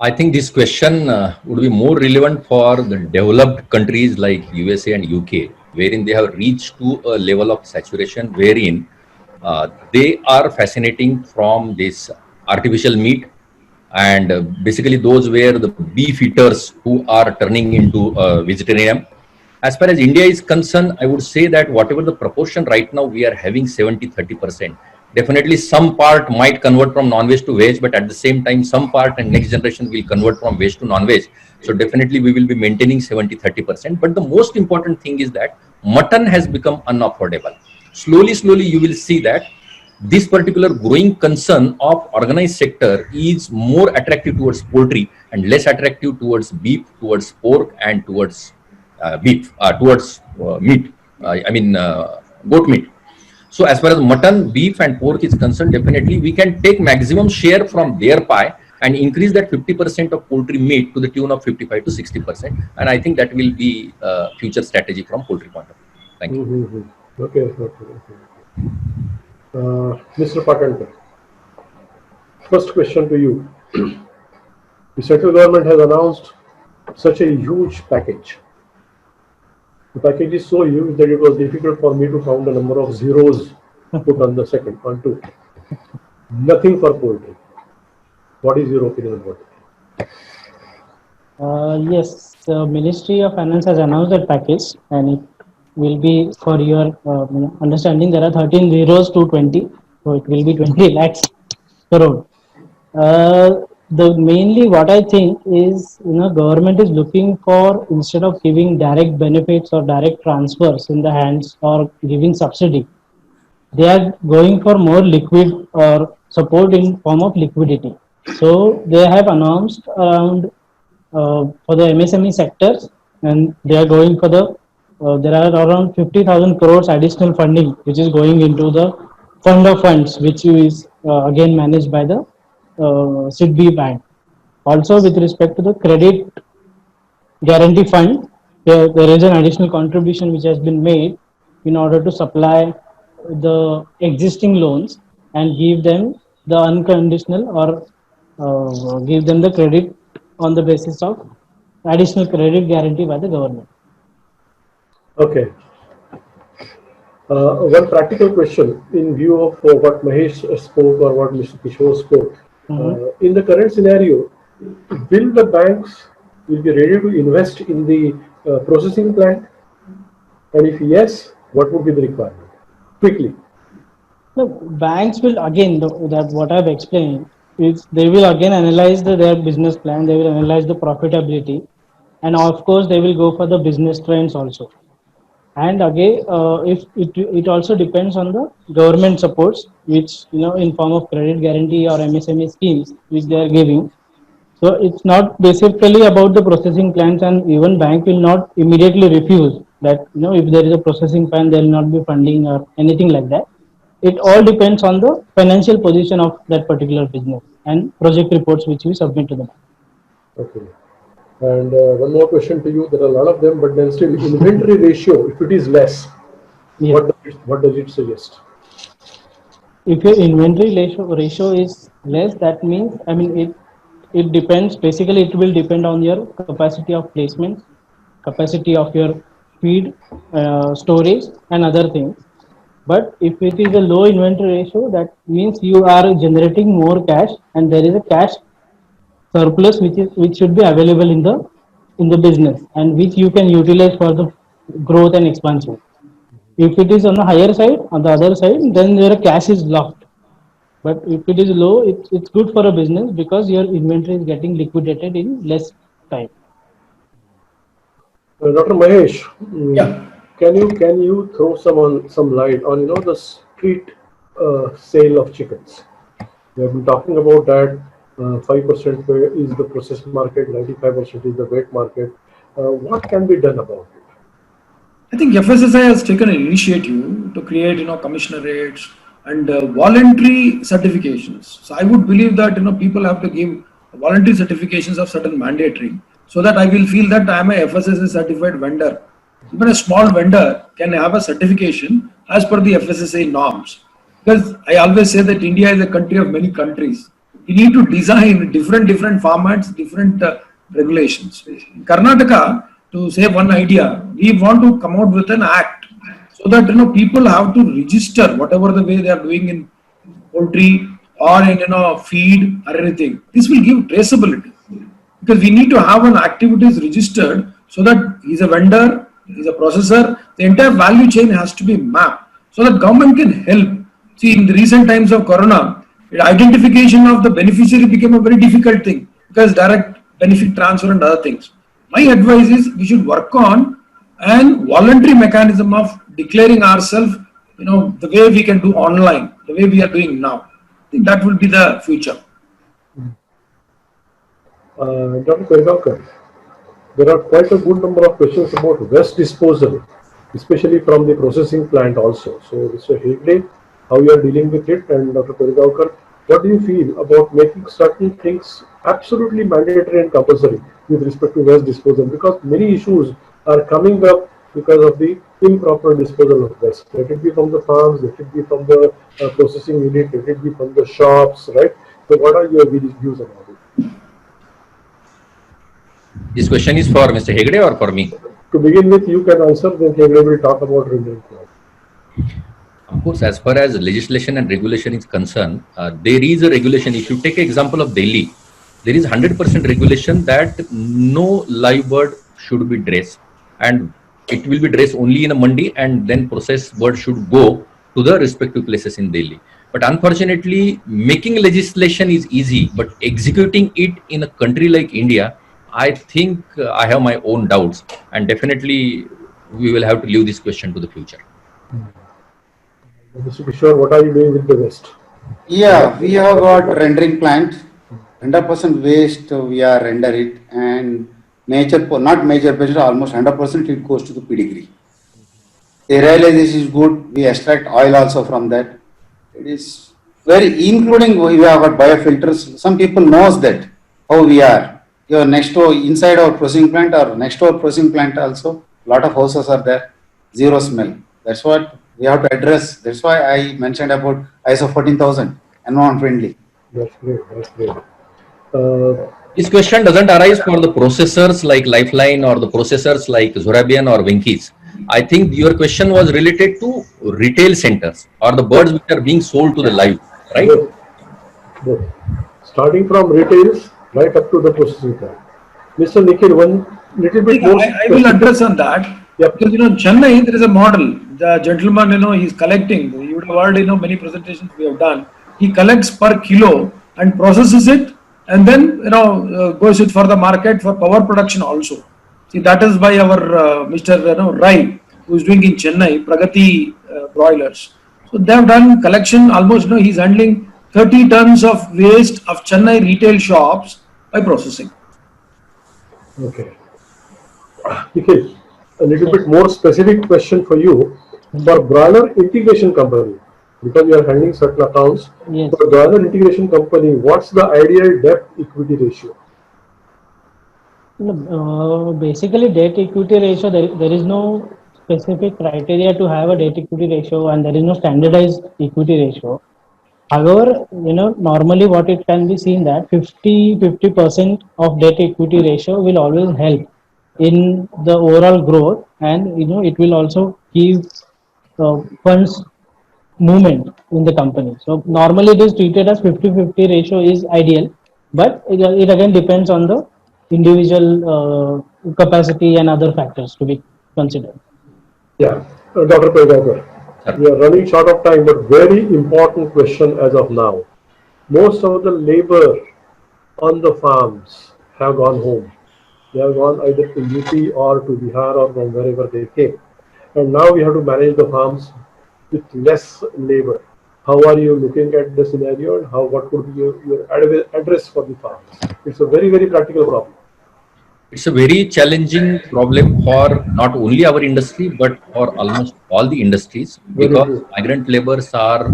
S7: I think this question would be more relevant for the developed countries like USA and UK, wherein they have reached to a level of saturation wherein they are fascinating from this artificial meat, and basically those were the beef eaters who are turning into vegetarian. As far as India is concerned, I would say that whatever the proportion right now, we are having 70-30%. Definitely some part might convert from non-veg to veg, but at the same time, some part and next generation will convert from veg to non-veg. So definitely we will be maintaining 70-30%. But the most important thing is that mutton has become unaffordable. Slowly, you will see that this particular growing concern of organized sector is more attractive towards poultry and less attractive towards beef, towards pork, and towards meat. Goat meat. So as far as mutton, beef, and pork is concerned, definitely we can take maximum share from their pie and increase that 50% of poultry meat to the tune of 55 to 60%. And I think that will be a future strategy from poultry point of view. Thank you.
S2: Okay. Mr. Patankar, first question to you. The central government has announced such a huge package. The package is so huge that it was difficult for me to count the number of zeros put on the second, on two. Nothing for poultry. What is your opinion about it?
S6: Yes, the Ministry of Finance has announced that package, and it will be, for your understanding, there are 13 zeros to 20, so it will be 20 lakhs crore. The mainly what I think is, government is looking for, instead of giving direct benefits or direct transfers in the hands or giving subsidy, they are going for more liquid or support in form of liquidity. So they have announced around for the MSME sectors, and they are going for the there are around 50,000 crores additional funding which is going into the fund of funds, which is again managed by the SIDBI bank. Also, with respect to the credit guarantee fund, there is an additional contribution which has been made in order to supply the existing loans and give them the unconditional or give them the credit on the basis of additional credit guarantee by the government.
S2: Okay. One practical question in view of what Mahesh spoke or what Mr. Kishore spoke. In the current scenario, will the banks will be ready to invest in the processing plant? And if yes, what would be the requirement? Quickly.
S6: The banks will again, that what I've explained is, they will again analyze their business plan, they will analyze the profitability, and of course they will go for the business trends also. And again, if it also depends on the government supports, which in form of credit guarantee or MSME schemes which they are giving. So it's not basically about the processing plants, and even bank will not immediately refuse that, if there is a processing plant, there will not be funding or anything like that. It all depends on the financial position of that particular business and project reports which we submit to the bank.
S2: Okay. And one more question to you. There are a lot of them, but then still inventory ratio, if it is less,
S6: Yeah.
S2: what does it suggest?
S6: If your inventory ratio is less, that means, it depends. Basically, it will depend on your capacity of placement, capacity of your feed, storage, and other things. But if it is a low inventory ratio, that means you are generating more cash, and there is a cash surplus which should be available in the business, and which you can utilize for the growth and expansion. If it is on the higher side, on the other side, then your cash is locked. But if it is low, it's good for a business because your inventory is getting liquidated in less time.
S2: Dr. Mahesh,
S3: Yeah.
S2: can you throw some light on the street sale of chickens? We have been talking about that 5% is the processed market, 95% is the wet market. What can be done about it?
S3: I think FSSI has taken an initiative to create, commissionerates and voluntary certifications. So I would believe that, people have to give voluntary certifications of certain mandatory, so that I will feel that I am a FSSI certified vendor. Even a small vendor can have a certification as per the FSSI norms. Because I always say that India is a country of many countries. We need to design different formats, different regulations. In Karnataka, to say one idea, we want to come out with an act so that people have to register whatever the way they are doing in poultry or in feed or anything. This will give traceability, because we need to have an activities registered so that he's a vendor, he's a processor, the entire value chain has to be mapped so that government can help. See, in the recent times of corona, identification of the beneficiary became a very difficult thing because direct benefit transfer and other things. My advice is we should work on an voluntary mechanism of declaring ourselves, the way we can do online, the way we are doing now. I think that will be the future.
S2: Dr. Pergaonkar, there are quite a good number of questions about waste disposal, especially from the processing plant also. So, Mr. Hegde, how you are dealing with it, and Dr. Pergaonkar, what do you feel about making certain things absolutely mandatory and compulsory with respect to waste disposal? Because many issues are coming up because of the improper disposal of waste. Let it be from the farms, let it be from the processing unit, let it be from the shops, right? So, what are your views about it?
S7: This question is for Mr. Hegde or for me?
S2: To begin with, you can answer, then Hegde will talk about rendering clause.
S7: Of course, as far as legislation and regulation is concerned, there is a regulation. If you take an example of Delhi, there is 100% regulation that no live bird should be dressed, and it will be dressed only in a mandi, and then processed bird should go to the respective places in Delhi. But unfortunately, making legislation is easy, but executing it in a country like India, I think I have my own doubts, and definitely we will have to leave this question to the future.
S2: Mr. Kishore, what are you doing with the waste?
S4: Yeah, we have got rendering plant, 100% waste we are render it, and not major percentage, almost 100% it goes to the pedigree. They realize this is good, we extract oil also from that. It is very, including we have got biofilters. Some people knows that how we are. Your next door, inside our processing plant or next door processing plant also, lot of houses are there, zero smell. That's what we have to address. That's why I mentioned about ISO 14000, environment friendly.
S2: That's great, that's great.
S7: This question doesn't arise for the processors like Lifeline or the processors like Zorabian or Winkies. I think your question was related to retail centers or the birds which are being sold to the live, right?
S2: Both. Starting from retails right up to the processing plant. Mr. Nikhil, one little bit more.
S3: I will address on that.
S2: Yep.
S3: Because Chennai, there is a model. The gentleman, he is collecting. You would have heard, many presentations we have done. He collects per kilo and processes it, and then goes it for the market for power production also. See, that is by our Mr. Rai, who is doing in Chennai, Pragati broilers. So they have done collection almost. He's handling 30 tons of waste of Chennai retail shops by processing.
S2: Okay. Nikhil, a little bit more specific question for you. For broiler integration company, because you are handling certain accounts,
S6: Yes.
S2: for broiler integration company, what's the ideal debt equity ratio?
S6: Basically, debt equity ratio, there is no specific criteria to have a debt equity ratio, and there is no standardized equity ratio. However, normally what it can be seen that 50% of debt equity ratio will always help in the overall growth, and it will also give funds movement in the company. So normally it is treated as 50-50 ratio is ideal, but it again depends on the individual capacity and other factors to be considered.
S2: Yeah, Dr. Pergaonkar, we are running short of time, but very important question as of now. Most of the labor on the farms have gone home. They have gone either to UP or to Bihar or from wherever they came. And now we have to manage the farms with less labor. How are you looking at the scenario, and what would be your address for the farmers? It's a very, very practical problem.
S7: It's a very challenging problem for not only our industry, but for almost all the industries,
S2: Very
S7: because
S2: true.
S7: migrant laborers are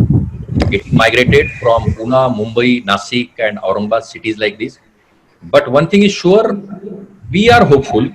S7: getting migrated from Pune, Mumbai, Nasik, and Aurangabad, cities like this. But one thing is sure, we are hopeful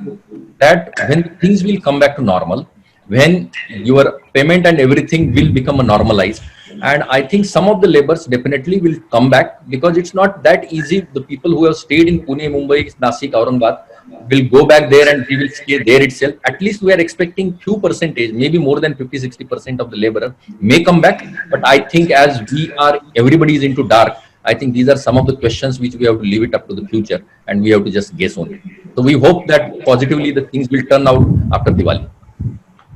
S7: that when things will come back to normal, when your payment and everything will become a normalized, and I think some of the laborers definitely will come back, because it's not that easy. The people who have stayed in Pune, Mumbai, Nasik, Aurangabad will go back there and we will stay there itself. At least we are expecting few percentage, maybe more than 50-60% of the laborer may come back. But I think as we are, everybody is into dark. I think these are some of the questions which we have to leave it up to the future, and we have to just guess only. So we hope that positively the things will turn out after Diwali.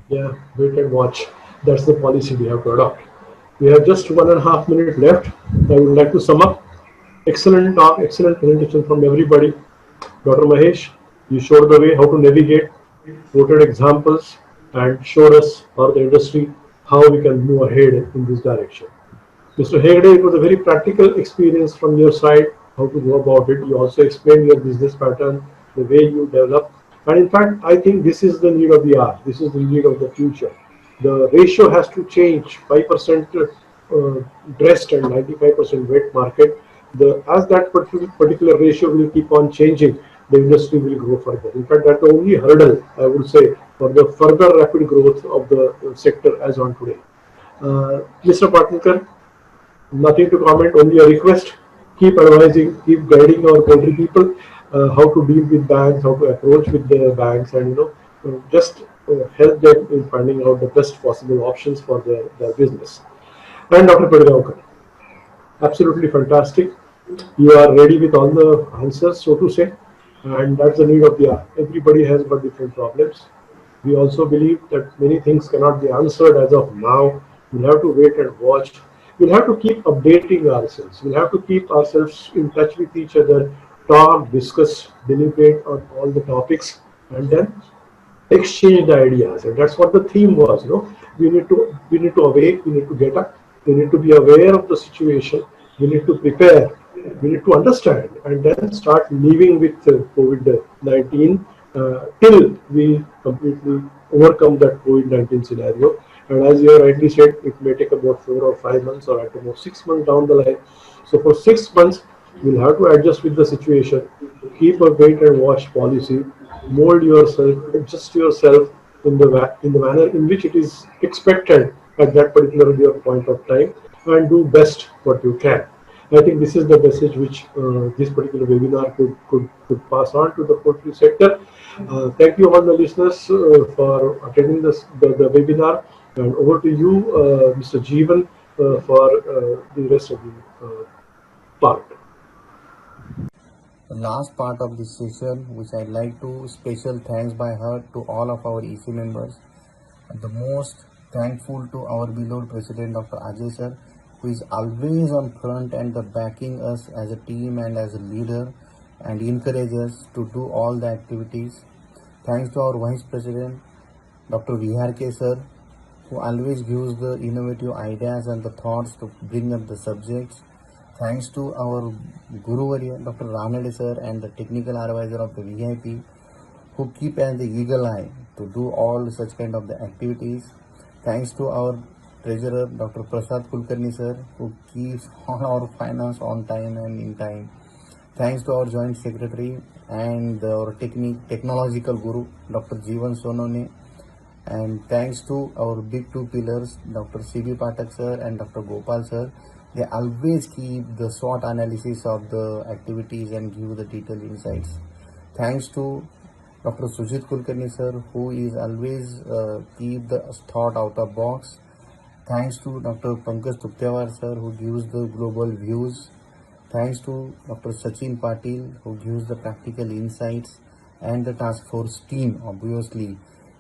S2: Yeah, wait and watch. That's the policy we have to adopt. We have just 1.5 minutes left. I would like to sum up. Excellent talk, excellent presentation from everybody. Dr. Mahesh, you showed the way how to navigate, quoted examples, and showed us or the industry how we can move ahead in this direction. Mr. Hegde, it was a very practical experience from your side, how to go about it. You also explained your business pattern, the way you develop. And in fact, I think this is the need of the hour. This is the need of the future. The ratio has to change, 5% dressed and 95% wet market. As that particular ratio will keep on changing, the industry will grow further. In fact, that's the only hurdle, I would say, for the further rapid growth of the sector as on today. Mr. Patilkar, nothing to comment, only a request. Keep advising, keep guiding our country people how to deal with banks, how to approach with the banks, and just help them in finding out the best possible options for their business. And Dr. Pedagaukar, absolutely fantastic. You are ready with all the answers, so to say, and that's the need of the hour. Everybody has got different problems. We also believe that many things cannot be answered as of now. We'll have to wait and watch. We'll have to keep updating ourselves. We'll have to keep ourselves in touch with each other, talk, discuss, deliberate on all the topics, and then exchange the ideas. And that's what the theme was. We need to awake. We need to get up. We need to be aware of the situation. We need to prepare. We need to understand, and then start living with COVID-19 till we completely overcome that COVID-19 scenario. And as you rightly said, it may take about 4 or 5 months, or at the most 6 months down the line. So for 6 months, you'll have to adjust with the situation, keep a wait and watch policy, mold yourself, adjust yourself in the manner in which it is expected at that particular point of time, and do best what you can. I think this is the message which this particular webinar could pass on to the poultry sector. Thank you all the listeners for attending the webinar, and over to you, Mr. Jeevan, for the rest of the part.
S8: The last part of this session, which I'd like to special thanks by heart to all of our EC members. The most thankful to our beloved President Dr. Ajay sir, who is always on front and backing us as a team and as a leader, and encourage us to do all the activities. Thanks to our Vice President Dr. VRK sir, who always gives the innovative ideas and the thoughts to bring up the subjects. Thanks to our Guru Varya, Dr. Ranade sir, and the technical advisor of the VIP, who keep an eagle eye to do all such kind of the activities. Thanks to our treasurer, Dr. Prasad Kulkarni sir, who keeps all our finance on time and in time. Thanks to our joint secretary and our technological guru, Dr. Jeevan Sonone. And thanks to our big two pillars, Dr. C.B. Patak sir and Dr. Gopal sir. They always keep the SWOT analysis of the activities and give the detailed insights. Thanks to Dr. Sujit Kulkarni sir, who is always keep the thought out of box. Thanks to Dr. Pankaj Tuktewar sir, who gives the global views. Thanks to Dr. Sachin Patil, who gives the practical insights, and the task force team, obviously.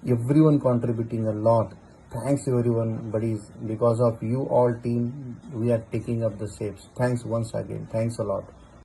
S8: Everyone contributing a lot. Thanks everyone, buddies. Because of you all team, we are taking up the steps. Thanks once again. Thanks a lot.